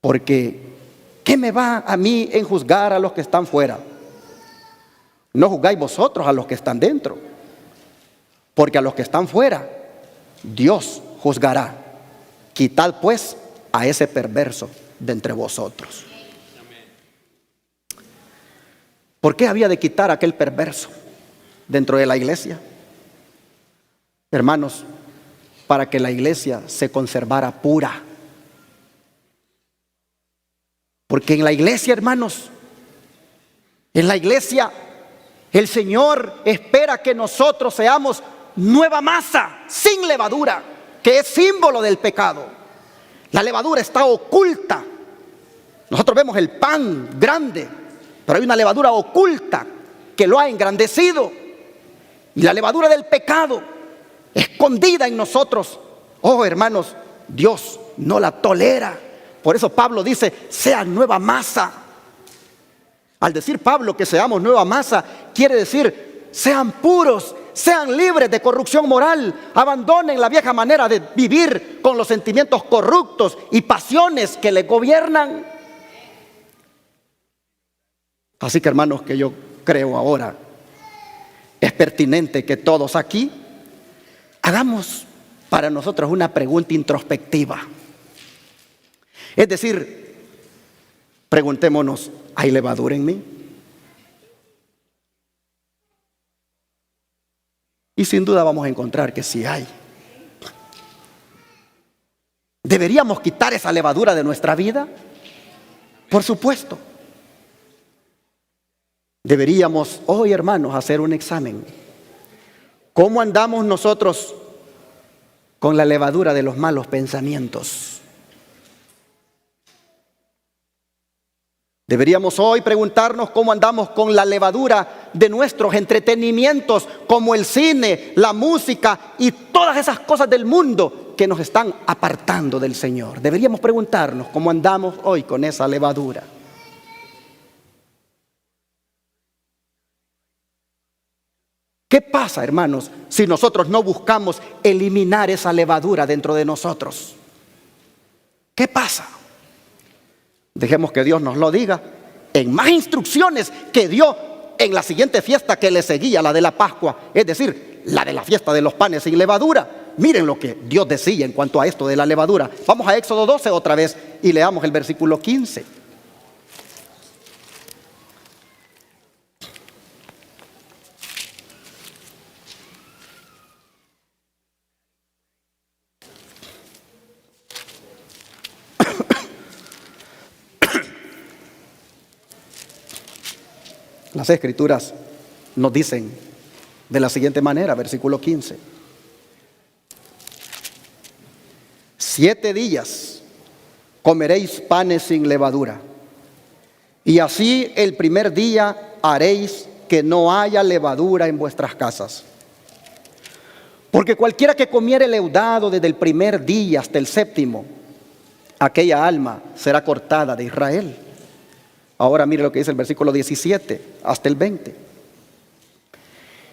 Porque ¿qué me va a mí en juzgar a los que están fuera? No juzgáis vosotros a los que están dentro, porque a los que están fuera Dios juzgará. Quitad pues a ese perverso de entre vosotros. ¿Por qué había de quitar a aquel perverso dentro de la iglesia? Hermanos, para que la iglesia se conservara pura. Porque en la iglesia, hermanos, en la iglesia el Señor espera que nosotros seamos nueva masa, sin levadura. que es símbolo del pecado. La levadura está oculta. Nosotros vemos el pan grande, pero hay una levadura oculta que lo ha engrandecido. Y la levadura del pecado, escondida en nosotros, oh hermanos, Dios no la tolera. Por eso Pablo dice, sean nueva masa. Al decir Pablo que seamos nueva masa, quiere decir, sean puros, sean libres de corrupción moral, abandonen la vieja manera de vivir con los sentimientos corruptos y pasiones que les gobiernan. Así que hermanos, que yo creo ahora es pertinente que todos aquí hagamos para nosotros una pregunta introspectiva. Es decir, preguntémonos, ¿hay levadura en mí? Y sin duda vamos a encontrar que sí hay. ¿Deberíamos quitar esa levadura de nuestra vida? Por supuesto. Deberíamos hoy, hermanos, hacer un examen. ¿Cómo andamos nosotros con la levadura de los malos pensamientos? Deberíamos hoy preguntarnos cómo andamos con la levadura de nuestros entretenimientos, como el cine, la música y todas esas cosas del mundo que nos están apartando del Señor. Deberíamos preguntarnos cómo andamos hoy con esa levadura. ¿Qué pasa, hermanos, si nosotros no buscamos eliminar esa levadura dentro de nosotros? ¿Qué pasa? Dejemos que Dios nos lo diga en más instrucciones que dio en la siguiente fiesta que le seguía, la de la Pascua, es decir, la de la fiesta de los panes sin levadura. Miren lo que Dios decía en cuanto a esto de la levadura. Vamos a Éxodo 12 otra vez y leamos el versículo 15. Las Escrituras nos dicen de la siguiente manera, versículo 15. 7 días comeréis panes sin levadura, y así el primer día haréis que no haya levadura en vuestras casas. Porque cualquiera que comiere leudado desde el primer día hasta el séptimo, aquella alma será cortada de Israel. Ahora mire lo que dice el versículo 17 hasta el 20.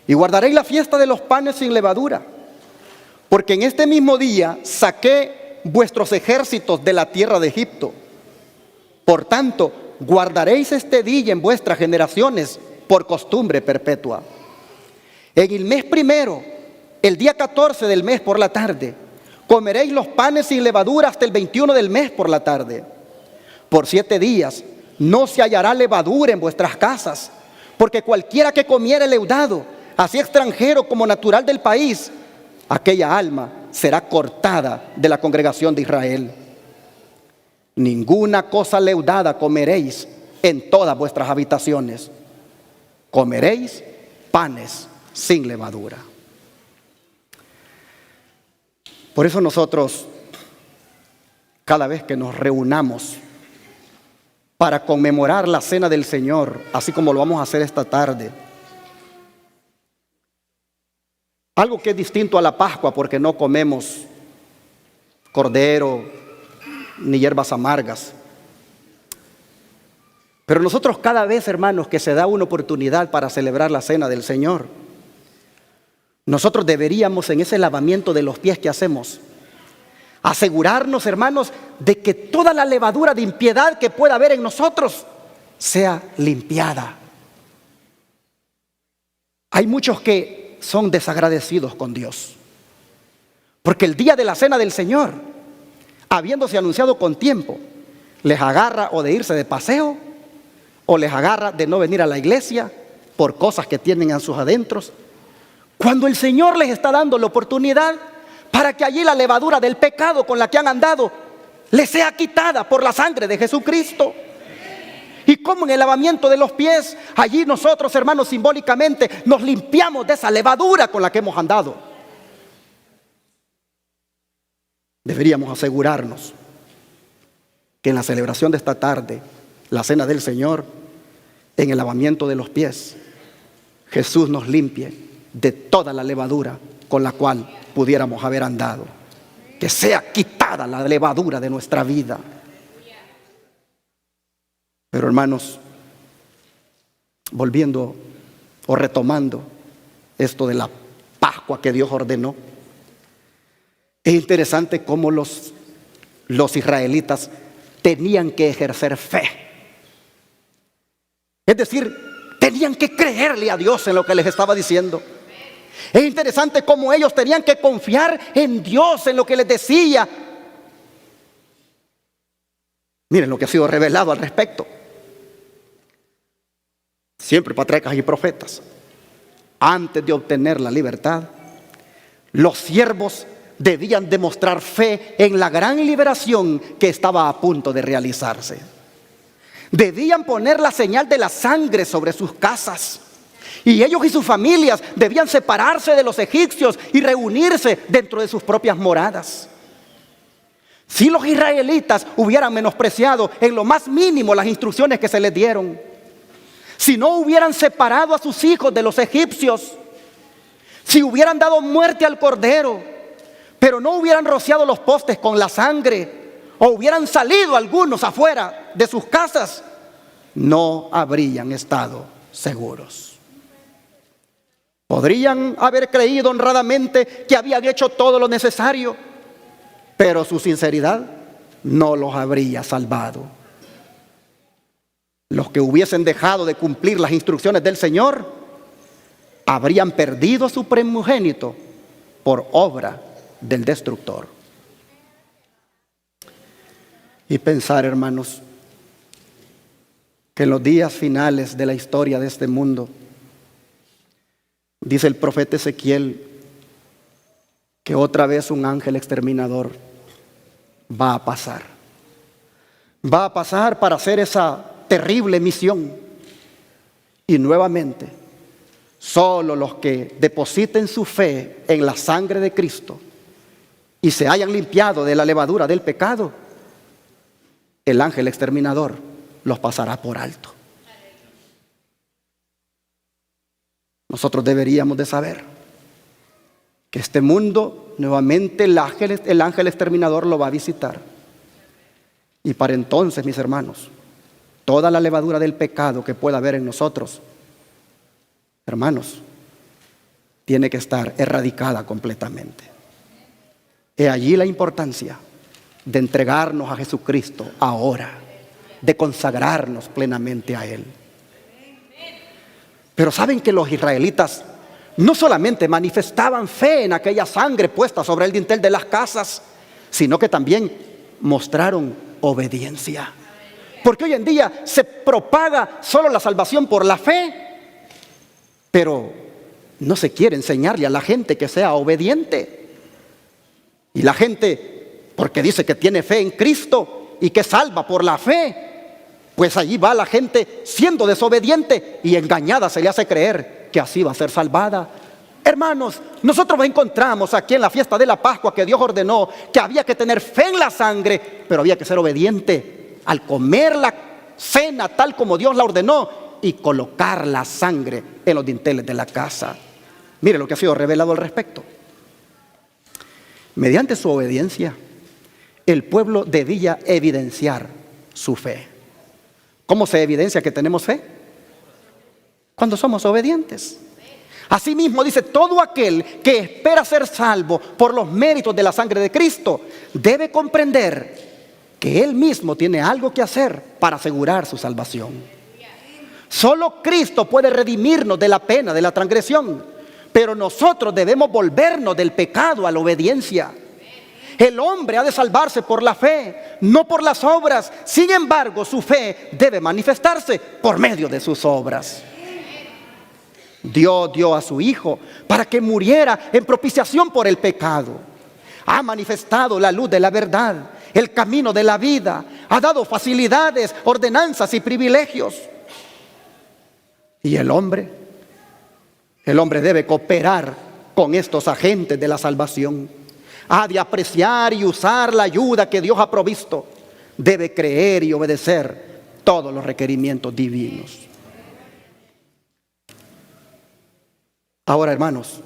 Y guardaréis la fiesta de los panes sin levadura, porque en este mismo día saqué vuestros ejércitos de la tierra de Egipto. Por tanto, guardaréis este día en vuestras generaciones por costumbre perpetua. En el mes primero, el día 14 del mes por la tarde, comeréis los panes sin levadura hasta el 21 del mes por la tarde. Por 7 días no se hallará levadura en vuestras casas, porque cualquiera que comiere leudado, así extranjero como natural del país, aquella alma será cortada de la congregación de Israel. Ninguna cosa leudada comeréis en todas vuestras habitaciones. Comeréis panes sin levadura. Por eso nosotros, cada vez que nos reunamos para conmemorar la cena del Señor, así como lo vamos a hacer esta tarde, algo que es distinto a la Pascua, porque no comemos cordero ni hierbas amargas. Pero nosotros cada vez, hermanos, que se da una oportunidad para celebrar la cena del Señor, nosotros deberíamos, en ese lavamiento de los pies que hacemos, asegurarnos, hermanos, de que toda la levadura de impiedad que pueda haber en nosotros sea limpiada. Hay muchos que son desagradecidos con Dios, porque el día de la cena del Señor, habiéndose anunciado con tiempo, les agarra o de irse de paseo, o les agarra de no venir a la iglesia por cosas que tienen en sus adentros, cuando el Señor les está dando la oportunidad para que allí la levadura del pecado con la que han andado les sea quitada por la sangre de Jesucristo. Y como en el lavamiento de los pies, allí nosotros, hermanos, simbólicamente nos limpiamos de esa levadura con la que hemos andado. Deberíamos asegurarnos que en la celebración de esta tarde, la cena del Señor, en el lavamiento de los pies, Jesús nos limpie de toda la levadura con la cual pudiéramos haber andado. Que sea quitada la levadura de nuestra vida. Pero hermanos, volviendo o retomando esto de la Pascua que Dios ordenó, es interesante cómo los israelitas tenían que ejercer fe. Es decir, tenían que creerle a Dios en lo que les estaba diciendo. Es interesante cómo ellos tenían que confiar en Dios, en lo que les decía. Miren lo que ha sido revelado al respecto. Siempre patriarcas y profetas, antes de obtener la libertad, los siervos debían demostrar fe en la gran liberación que estaba a punto de realizarse. Debían poner la señal de la sangre sobre sus casas. Y ellos y sus familias debían separarse de los egipcios y reunirse dentro de sus propias moradas. Si los israelitas hubieran menospreciado en lo más mínimo las instrucciones que se les dieron, si no hubieran separado a sus hijos de los egipcios, si hubieran dado muerte al cordero, pero no hubieran rociado los postes con la sangre, o hubieran salido algunos afuera de sus casas, no habrían estado seguros. Podrían haber creído honradamente que habían hecho todo lo necesario, pero su sinceridad no los habría salvado. Los que hubiesen dejado de cumplir las instrucciones del Señor habrían perdido a su primogénito por obra del destructor. Y pensar, hermanos, que en los días finales de la historia de este mundo, dice el profeta Ezequiel que otra vez un ángel exterminador va a pasar. Va a pasar para hacer esa terrible misión. Y nuevamente, solo los que depositen su fe en la sangre de Cristo y se hayan limpiado de la levadura del pecado, el ángel exterminador los pasará por alto. Nosotros deberíamos de saber que este mundo nuevamente el ángel exterminador lo va a visitar. Y para entonces, mis hermanos, toda la levadura del pecado que pueda haber en nosotros, hermanos, tiene que estar erradicada completamente. He allí la importancia de entregarnos a Jesucristo ahora, de consagrarnos plenamente a Él. Pero saben que los israelitas no solamente manifestaban fe en aquella sangre puesta sobre el dintel de las casas, sino que también mostraron obediencia. Porque hoy en día se propaga solo la salvación por la fe, pero no se quiere enseñarle a la gente que sea obediente. Y la gente, porque dice que tiene fe en Cristo y que salva por la fe, pues allí va la gente siendo desobediente y engañada se le hace creer que así va a ser salvada. Hermanos, nosotros encontramos aquí en la fiesta de la Pascua que Dios ordenó que había que tener fe en la sangre, pero había que ser obediente al comer la cena tal como Dios la ordenó y colocar la sangre en los dinteles de la casa. Mire lo que ha sido revelado al respecto. Mediante su obediencia, el pueblo debía evidenciar su fe. ¿Cómo se evidencia que tenemos fe? Cuando somos obedientes. Asimismo dice, todo aquel que espera ser salvo por los méritos de la sangre de Cristo debe comprender que él mismo tiene algo que hacer para asegurar su salvación. Solo Cristo puede redimirnos de la pena de la transgresión, pero nosotros debemos volvernos del pecado a la obediencia. El hombre ha de salvarse por la fe, no por las obras. Sin embargo, su fe debe manifestarse por medio de sus obras. Dios dio a su Hijo para que muriera en propiciación por el pecado. Ha manifestado la luz de la verdad, el camino de la vida. Ha dado facilidades, ordenanzas y privilegios. Y el hombre debe cooperar con estos agentes de la salvación. ha de apreciar y usar la ayuda que Dios ha provisto, debe creer y obedecer todos los requerimientos divinos. Ahora, hermanos,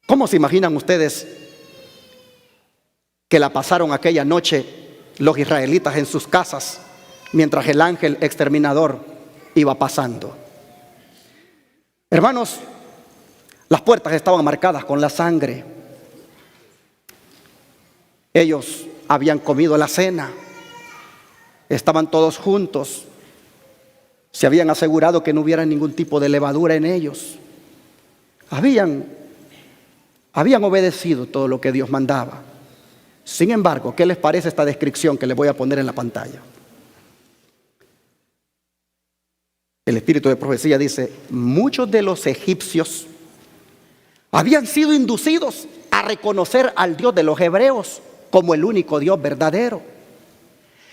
¿cómo se imaginan ustedes que la pasaron aquella noche los israelitas en sus casas mientras el ángel exterminador iba pasando? Hermanos, las puertas estaban marcadas con la sangre. Ellos habían comido la cena, estaban todos juntos, se habían asegurado que no hubiera ningún tipo de levadura en ellos. Habían obedecido todo lo que Dios mandaba. Sin embargo, ¿qué les parece esta descripción que les voy a poner en la pantalla? El espíritu de profecía dice: muchos de los egipcios habían sido inducidos a reconocer al Dios de los hebreos como el único Dios verdadero,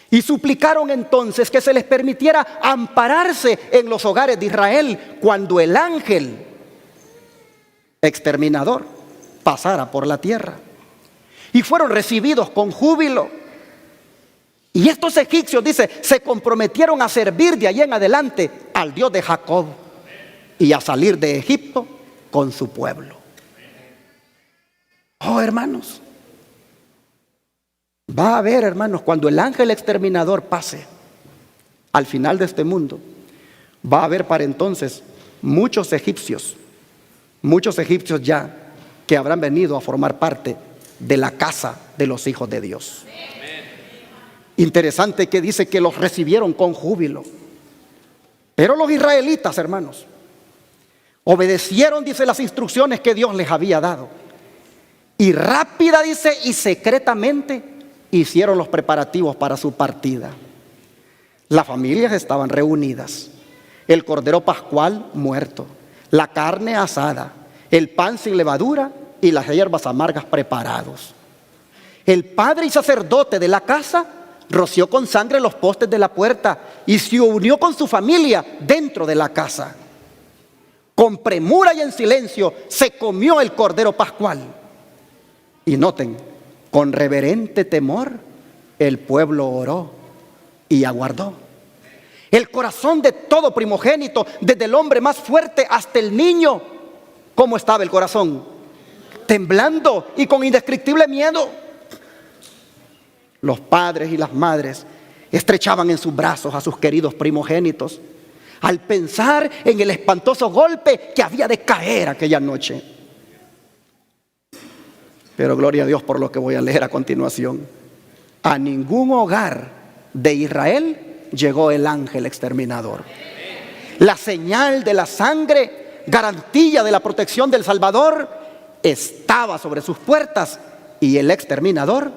y suplicaron entonces que se les permitiera ampararse en los hogares de Israel cuando el ángel exterminador pasara por la tierra. Y fueron recibidos con júbilo. Y estos egipcios, dice, se comprometieron a servir de allí en adelante al Dios de Jacob y a salir de Egipto con su pueblo. Oh, hermanos, va a haber, hermanos, cuando el ángel exterminador pase al final de este mundo, va a haber para entonces muchos egipcios ya que habrán venido a formar parte de la casa de los hijos de Dios. Interesante que dice que los recibieron con júbilo. Pero los israelitas, hermanos, obedecieron, dice, las instrucciones que Dios les había dado. Y rápida, dice, y secretamente hicieron los preparativos para su partida. Las familias estaban reunidas, el cordero pascual muerto, la carne asada, el pan sin levadura y las hierbas amargas preparados. El padre y sacerdote de la casa roció con sangre los postes de la puerta y se unió con su familia dentro de la casa. Con premura y en silencio se comió el cordero pascual. Y noten, con reverente temor el pueblo oró y aguardó. El corazón de todo primogénito, desde el hombre más fuerte hasta el niño, ¿cómo estaba el corazón? Temblando y con indescriptible miedo. Los padres y las madres estrechaban en sus brazos a sus queridos primogénitos al pensar en el espantoso golpe que había de caer aquella noche. Pero gloria a Dios por lo que voy a leer a continuación. A ningún hogar de Israel llegó el ángel exterminador. La señal de la sangre, garantía de la protección del Salvador, estaba sobre sus puertas y el exterminador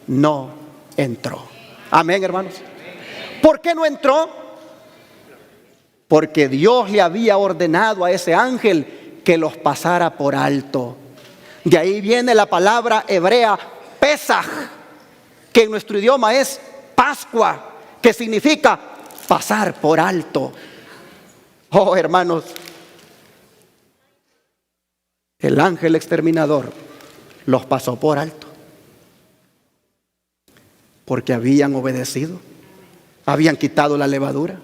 no entró. Amén, hermanos. ¿Por qué no entró? Porque Dios le había ordenado a ese ángel que los pasara por alto. De ahí viene la palabra hebrea Pesaj, que en nuestro idioma es Pascua, que significa pasar por alto. Oh, hermanos, el ángel exterminador los pasó por alto porque habían obedecido, habían quitado la levadura,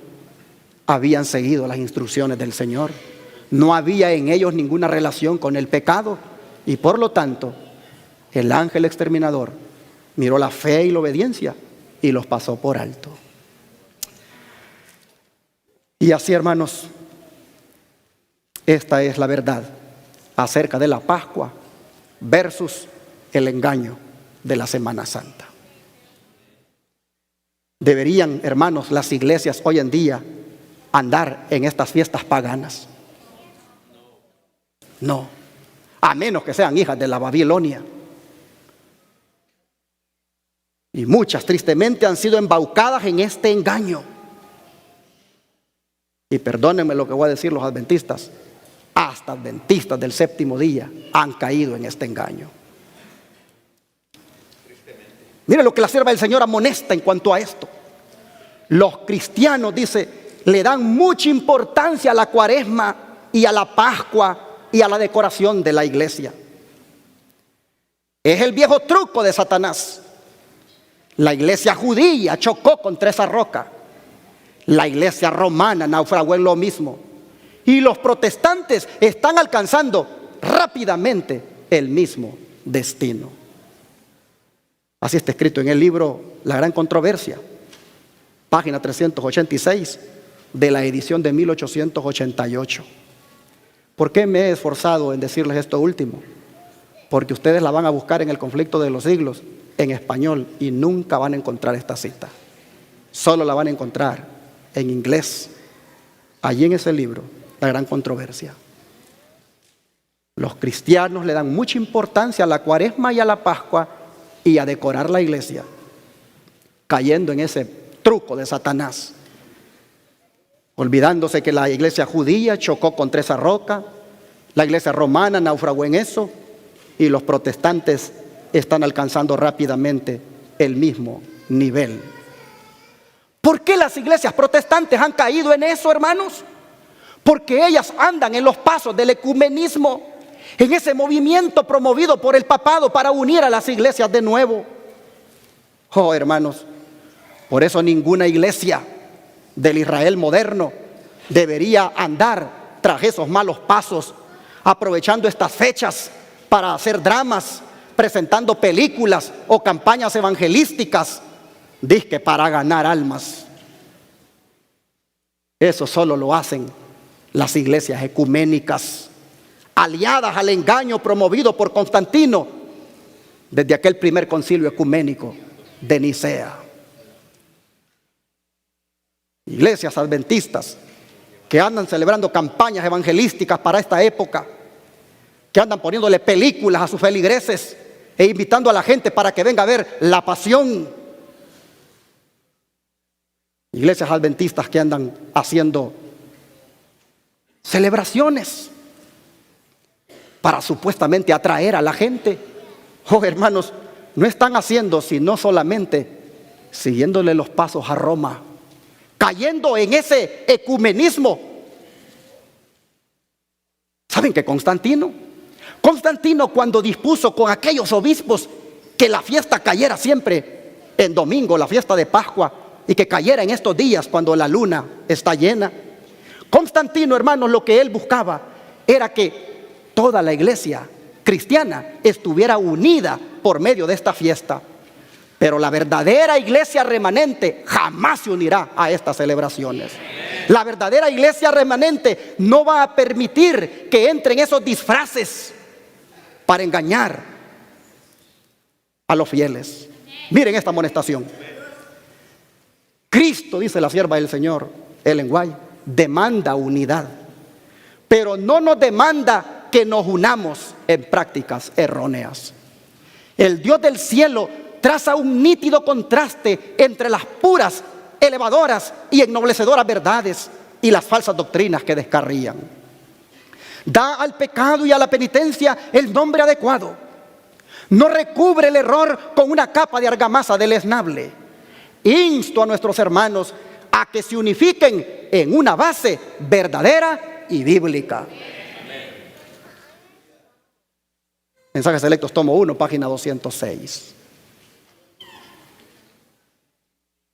habían seguido las instrucciones del Señor. No había en ellos ninguna relación con el pecado y por lo tanto el ángel exterminador miró la fe y la obediencia y los pasó por alto. Y así, hermanos, esta es la verdad acerca de la Pascua versus el engaño de la Semana Santa. ¿Deberían, hermanos, las iglesias hoy en día andar en estas fiestas paganas? No, a menos que sean hijas de la Babilonia. Y muchas tristemente han sido embaucadas en este engaño. Y perdónenme lo que voy a decir los adventistas, hasta adventistas del séptimo día han caído en este engaño. Mire lo que la sierva del Señor amonesta en cuanto a esto. Los cristianos, dice, le dan mucha importancia a la cuaresma y a la Pascua y a la decoración de la iglesia. Es el viejo truco de Satanás. La iglesia judía chocó contra esa roca. La iglesia romana naufragó en lo mismo. Y los protestantes están alcanzando rápidamente el mismo destino. Así está escrito en el libro La Gran Controversia, página 386 de la edición de 1888. ¿Por qué me he esforzado en decirles esto último? Porque ustedes la van a buscar en el Conflicto de los Siglos en español y nunca van a encontrar esta cita. Solo la van a encontrar en inglés, allí en ese libro, La Gran Controversia. Los cristianos le dan mucha importancia a la Cuaresma y a la Pascua y a decorar la iglesia, cayendo en ese truco de Satanás, olvidándose que la iglesia judía chocó contra esa roca, la iglesia romana naufragó en eso, y los protestantes están alcanzando rápidamente el mismo nivel. ¿Por qué las iglesias protestantes han caído en eso, hermanos? Porque ellas andan en los pasos del ecumenismo, en ese movimiento promovido por el papado para unir a las iglesias de nuevo. Oh, hermanos, por eso ninguna iglesia del Israel moderno debería andar tras esos malos pasos, aprovechando estas fechas para hacer dramas, presentando películas o campañas evangelísticas, dizque para ganar almas. Eso solo lo hacen las iglesias ecuménicas, aliadas al engaño promovido por Constantino desde aquel primer concilio ecuménico de Nicea. Iglesias adventistas que andan celebrando campañas evangelísticas para esta época, que andan poniéndole películas a sus feligreses e invitando a la gente para que venga a ver la pasión. Iglesias adventistas que andan haciendo celebraciones para supuestamente atraer a la gente. Oh, hermanos, no están haciendo sino solamente siguiéndole los pasos a Roma, cayendo en ese ecumenismo. ¿Saben que Constantino cuando dispuso con aquellos obispos que la fiesta cayera siempre en domingo, la fiesta de Pascua, y que cayera en estos días cuando la luna está llena? Constantino, hermanos, lo que él buscaba era que toda la iglesia cristiana estuviera unida por medio de esta fiesta. Pero la verdadera iglesia remanente jamás se unirá a estas celebraciones. La verdadera iglesia remanente no va a permitir que entren esos disfraces para engañar a los fieles. Miren esta amonestación. Cristo, dice la sierva del Señor, Ellen White, demanda unidad, pero no nos demanda que nos unamos en prácticas erróneas. El Dios del cielo traza un nítido contraste entre las puras, elevadoras y ennoblecedoras verdades y las falsas doctrinas que descarrían. Da al pecado y a la penitencia el nombre adecuado. No recubre el error con una capa de argamasa deleznable. Insto a nuestros hermanos a que se unifiquen en una base verdadera y bíblica. Mensajes Selectos, tomo 1, página 206.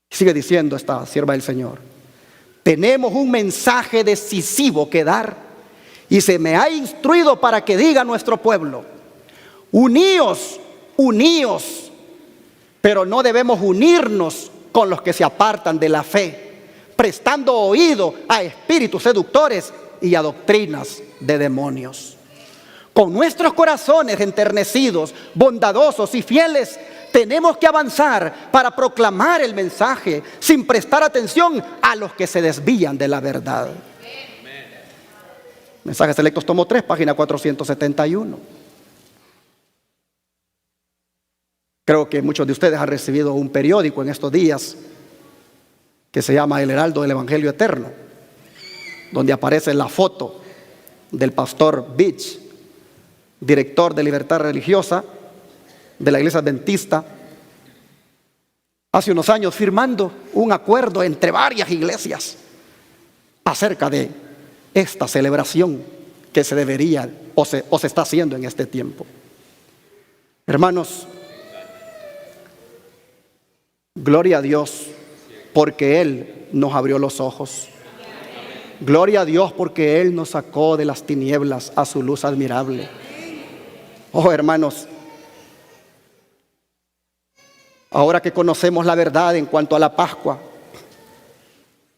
Sigue diciendo esta sierva del Señor: tenemos un mensaje decisivo que dar, y se me ha instruido para que diga a nuestro pueblo: uníos, uníos, pero no debemos unirnos con los que se apartan de la fe, prestando oído a espíritus seductores y a doctrinas de demonios. Con nuestros corazones enternecidos, bondadosos y fieles, tenemos que avanzar para proclamar el mensaje sin prestar atención a los que se desvían de la verdad. Mensajes Selectos, tomo 3, página 471. Creo que muchos de ustedes han recibido un periódico en estos días que se llama El Heraldo del Evangelio Eterno, donde aparece la foto del pastor Beach, director de Libertad Religiosa de la Iglesia Adventista, hace unos años firmando un acuerdo entre varias iglesias acerca de esta celebración que se debería o se está haciendo en este tiempo. Hermanos, gloria a Dios porque Él nos abrió los ojos. Gloria a Dios porque Él nos sacó de las tinieblas a su luz admirable. Oh, hermanos, ahora que conocemos la verdad en cuanto a la Pascua,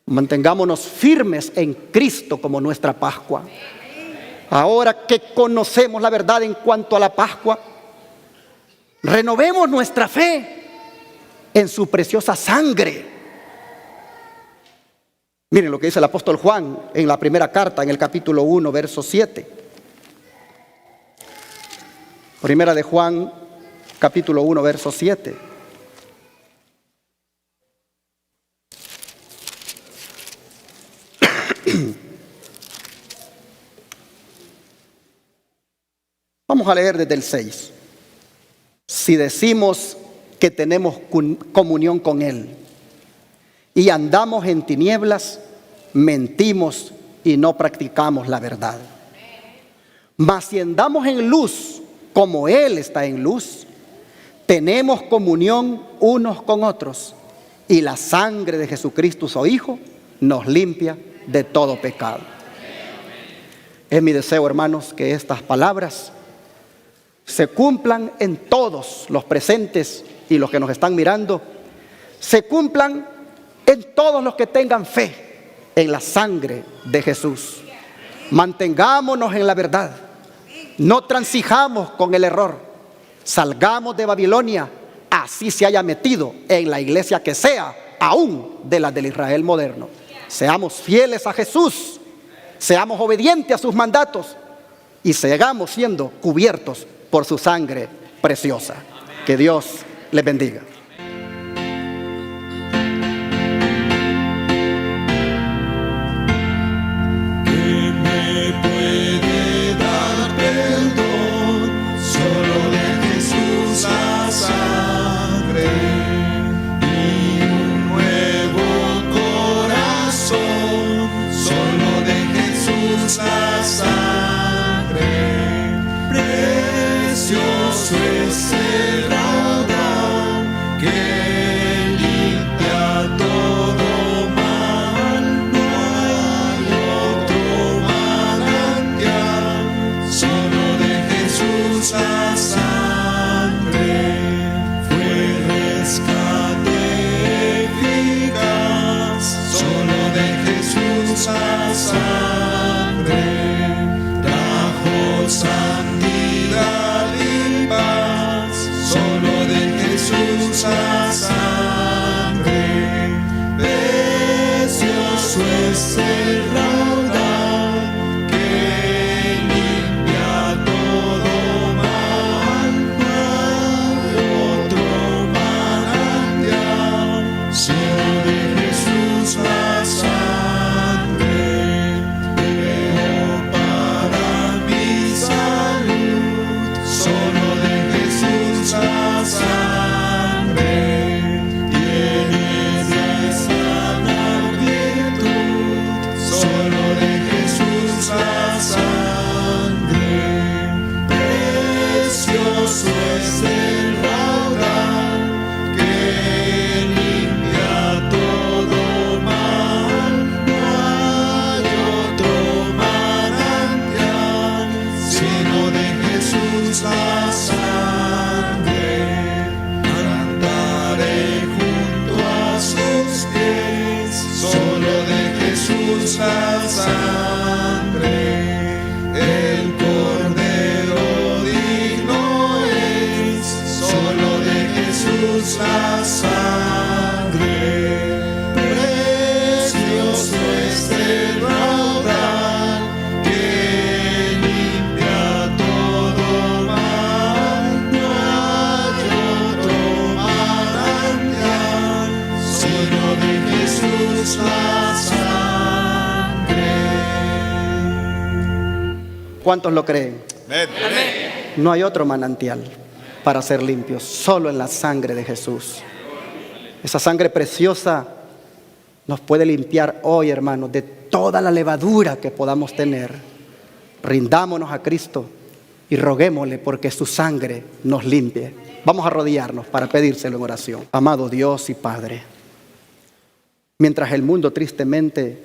mantengámonos firmes en Cristo como nuestra Pascua. Ahora que conocemos la verdad en cuanto a la Pascua, renovemos nuestra fe en su preciosa sangre. Miren lo que dice el apóstol Juan en la primera carta, en el capítulo 1, verso 7. Primera de Juan, capítulo 1, verso 7. Vamos a leer desde el 6. Si decimos que tenemos comunión con Él y andamos en tinieblas, mentimos y no practicamos la verdad. Mas si andamos en luz, como Él está en luz, tenemos comunión unos con otros, y la sangre de Jesucristo, su Hijo, nos limpia de todo pecado. Es mi deseo, hermanos, que estas palabras se cumplan en todos los presentes y los que nos están mirando, se cumplan en todos los que tengan fe en la sangre de Jesús. Mantengámonos en la verdad, no transijamos con el error, salgamos de Babilonia, así se haya metido en la iglesia que sea, aún de la del Israel moderno. Seamos fieles a Jesús, seamos obedientes a sus mandatos y sigamos siendo cubiertos por su sangre preciosa. Que Dios les bendiga. La sangre, precioso es el raudal que limpia todo mal. No hay otro manantial, solo de Jesús la sangre fue rescate eficaz, solo de Jesús la sangre trajo santidad y paz, solo de Jesús la sangre, precioso es el raudal que limpia todo mal. No hay otro manantial, solo de Jesús la sangre. La sangre tiene sana virtud, solo de Jesús la sangre, precioso es el raudal que limpia todo mal. No hay otro manantial, sino de Jesús la sangre. La sangre, el Cordero digno es, solo de Jesús la sangre, precioso es el raudal que limpia todo mal. No hay otro manantial, sino de Jesús la sangre. ¿Cuántos lo creen? Amén. No hay otro manantial para ser limpios, solo en la sangre de Jesús. Esa sangre preciosa nos puede limpiar hoy, hermanos, de toda la levadura que podamos tener. Rindámonos a Cristo y roguémosle porque su sangre nos limpie. Vamos a arrodillarnos para pedírselo en oración. Amado Dios y Padre, mientras el mundo tristemente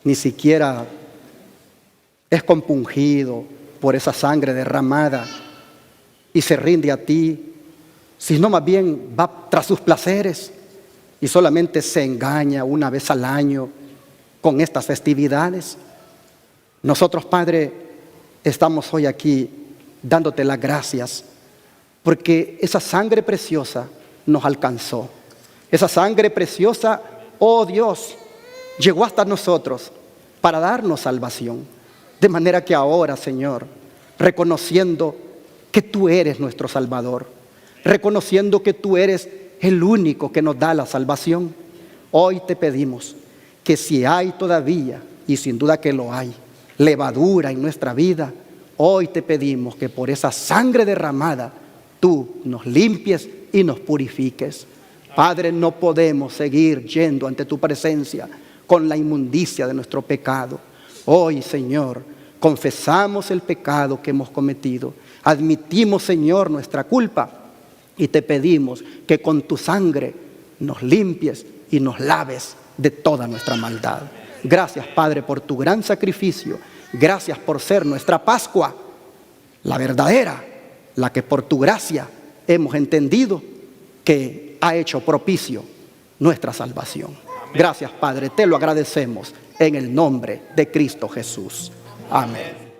ni siquiera es compungido por esa sangre derramada y se rinde a ti, sino más bien va tras sus placeres y solamente se engaña una vez al año con estas festividades. Nosotros, Padre, estamos hoy aquí dándote las gracias porque esa sangre preciosa nos alcanzó. Esa sangre preciosa, oh Dios, llegó hasta nosotros para darnos salvación. De manera que ahora, Señor, reconociendo que tú eres nuestro Salvador, reconociendo que tú eres el único que nos da la salvación, hoy te pedimos que si hay todavía, y sin duda que lo hay, levadura en nuestra vida, hoy te pedimos que por esa sangre derramada tú nos limpies y nos purifiques. Padre, no podemos seguir yendo ante tu presencia con la inmundicia de nuestro pecado. Hoy, Señor, confesamos el pecado que hemos cometido. Admitimos, Señor, nuestra culpa y te pedimos que con tu sangre nos limpies y nos laves de toda nuestra maldad. Gracias, Padre, por tu gran sacrificio. Gracias por ser nuestra Pascua, la verdadera, la que por tu gracia hemos entendido que ha hecho propicio nuestra salvación. Gracias, Padre, te lo agradecemos en el nombre de Cristo Jesús. Amén.